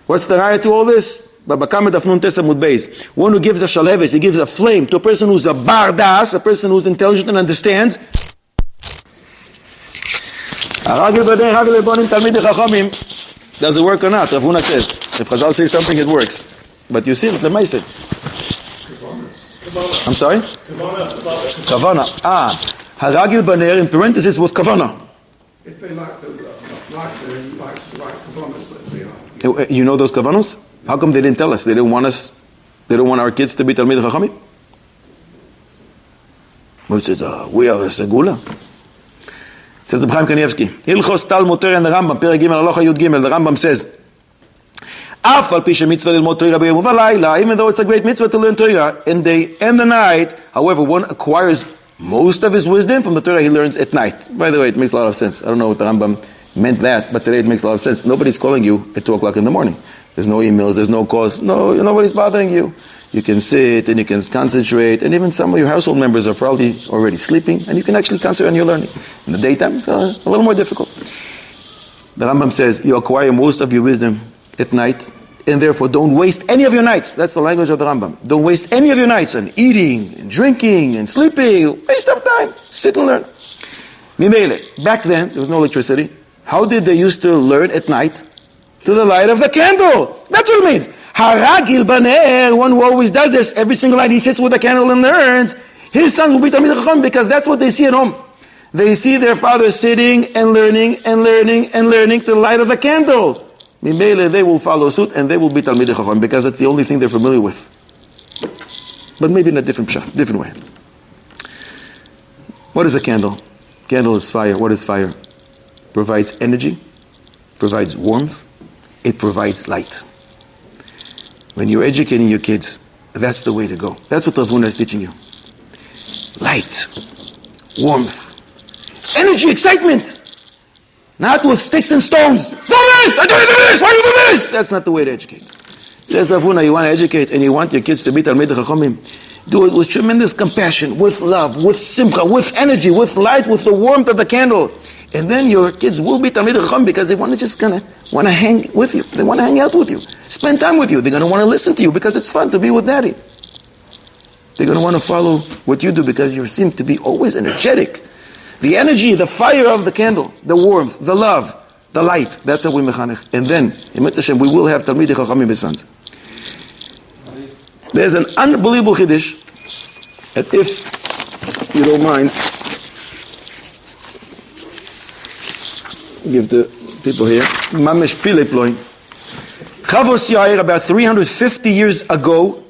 What's the raya to all this? One who gives a shalheves, he gives a flame to a person who's a bar das, a person who's intelligent and understands. Does it work or not? Rav Huna says. If Chazal says something, it works. But you see, the Maaseh. I'm sorry? Kavana. Haragil baner in parenthesis with kavana. If they like the kavanas, but they are. You know those kavanos? How come they didn't tell us? They don't want our kids to be Talmid Chachamim? Which is, we are a segula. Says the Chaim Kanievsky. Hilchos Talmud Torah and the Rambam, Perek Gimel, Halacha Yud Gimel. The Rambam says, Af al pi shemitzvah lilmod Torah b'yom u'v'layla, even though it's a great mitzvah to learn Torah in day and the night, however, one acquires most of his wisdom from the Torah he learns at night. By the way, it makes a lot of sense. I don't know what the Rambam meant that, but today it makes a lot of sense. Nobody's calling you at 2 o'clock in the morning. There's no emails, there's no calls. No, nobody's bothering you. You can sit and you can concentrate, and even some of your household members are probably already sleeping, and you can actually concentrate on your learning. In the daytime, it's a little more difficult. The Rambam says, you acquire most of your wisdom at night, and therefore don't waste any of your nights. That's the language of the Rambam. Don't waste any of your nights on eating, and drinking, and sleeping. Waste of time. Sit and learn. Mimele, back then, there was no electricity. How did they used to learn at night? To the light of the candle. That's what it means. Haragil baner, one who always does this, every single night he sits with a candle and learns, his sons will be Talmid Chacham because that's what they see at home. They see their father sitting and learning and learning and learning to the light of the candle. Mimele, they will follow suit and they will be Talmid Chacham because that's the only thing they're familiar with. But maybe in a different way. What is a candle? Candle is fire. What is fire? Provides energy, provides warmth, it provides light. When you're educating your kids, that's the way to go. That's what Rav Huna is teaching you. Light, warmth, energy, excitement. Not with sticks and stones. Do this! I do this! Why do you do this? That's not the way to educate. Says Rav Huna, you want to educate and you want your kids to be Talmid Chachamim. Do it with tremendous compassion, with love, with simcha, with energy, with light, with the warmth of the candle. And then your kids will be Talmid Chacham because they want to just want to hang with you. They want to hang out with you. Spend time with you. They're going to want to listen to you because it's fun to be with daddy. They're going to want to follow what you do because you seem to be always energetic. The energy, the fire of the candle, the warmth, the love, the light. That's how we mechanech. And then, in Miketz Hashem, we will have Talmid Chachamim b'sons. There's an unbelievable chiddush that if you don't mind, give the people here. Mamesh Pileploin. Chavos Yair, about 350 years ago,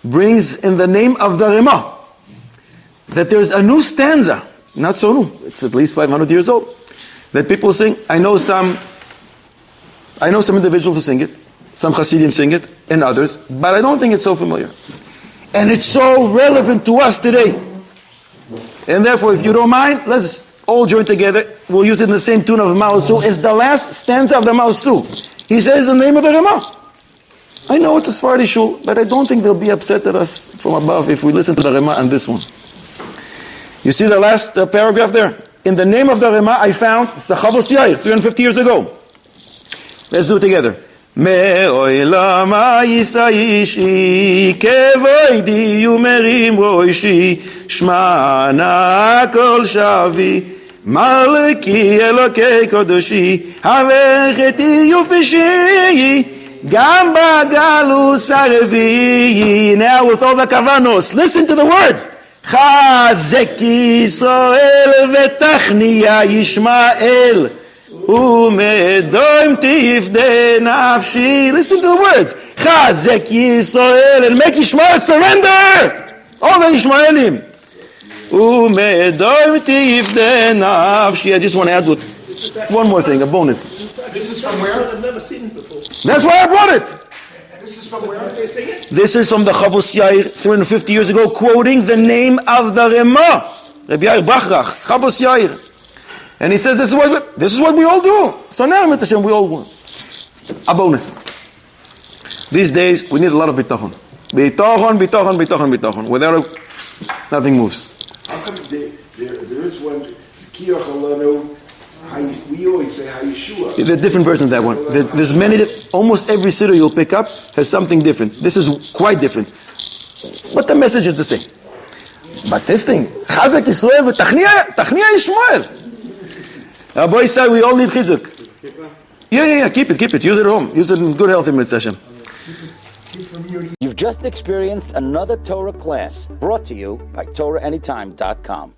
brings in the name of the Rema that there's a new stanza, not so new, it's at least 500 years old, that people sing. I know some individuals who sing it, some Hasidim sing it, and others, but I don't think it's so familiar. And it's so relevant to us today. And therefore, if you don't mind, let's all join together. We'll use it in the same tune of Maoz 2. It's the last stanza of the Maoz 2. He says the name of the Rema. I know it's a Sephardi shul, but I don't think they'll be upset at us from above if we listen to the Rema on this one. You see the last paragraph there? In the name of the Rema, I found Chavos Yair, 350 years ago. Let's do it together. מעולם הישא אישי כבוידי ומרים ראשי שמע נא כל שבי מלכי אלוקי קדושי הבכתי יופשי גם בגלוס הרביעי. Now with all the kavanos, listen to the words. חזק ישראל ותכניה ישמעאל ומדוים תפדה נפשי. Listen to the words. Chazek Yisrael, and make Yishmael surrender. All the Yishmaelim. Umedoim tefda nafshi. I just want to add with one more thing, a bonus. This is from where? I've never seen it before. That's why I brought it. This is from where? They sing it? This is from the Chavos Yair 350 years ago, quoting the name of the Rema, Rabbi Yair Bachrach, Chavos Yair. And he says, this is what we all do. So now, Miketz Hashem, we all want a bonus. These days, we need a lot of bitachon. Bitachon. Without it, nothing moves. How come there is one, Kiyach Alanu, we always say Hayeshua. There are different versions of that one. There's many, almost every siddur you'll pick up has something different. This is quite different. But the message is the same. But this thing, Chazak Yisrael v'Tachniya Yishmael. Boy said we all need chizuk. Yeah, keep it. Use it at home. Use it in good health in Miketz Hashem. You've just experienced another Torah class brought to you by TorahAnytime.com.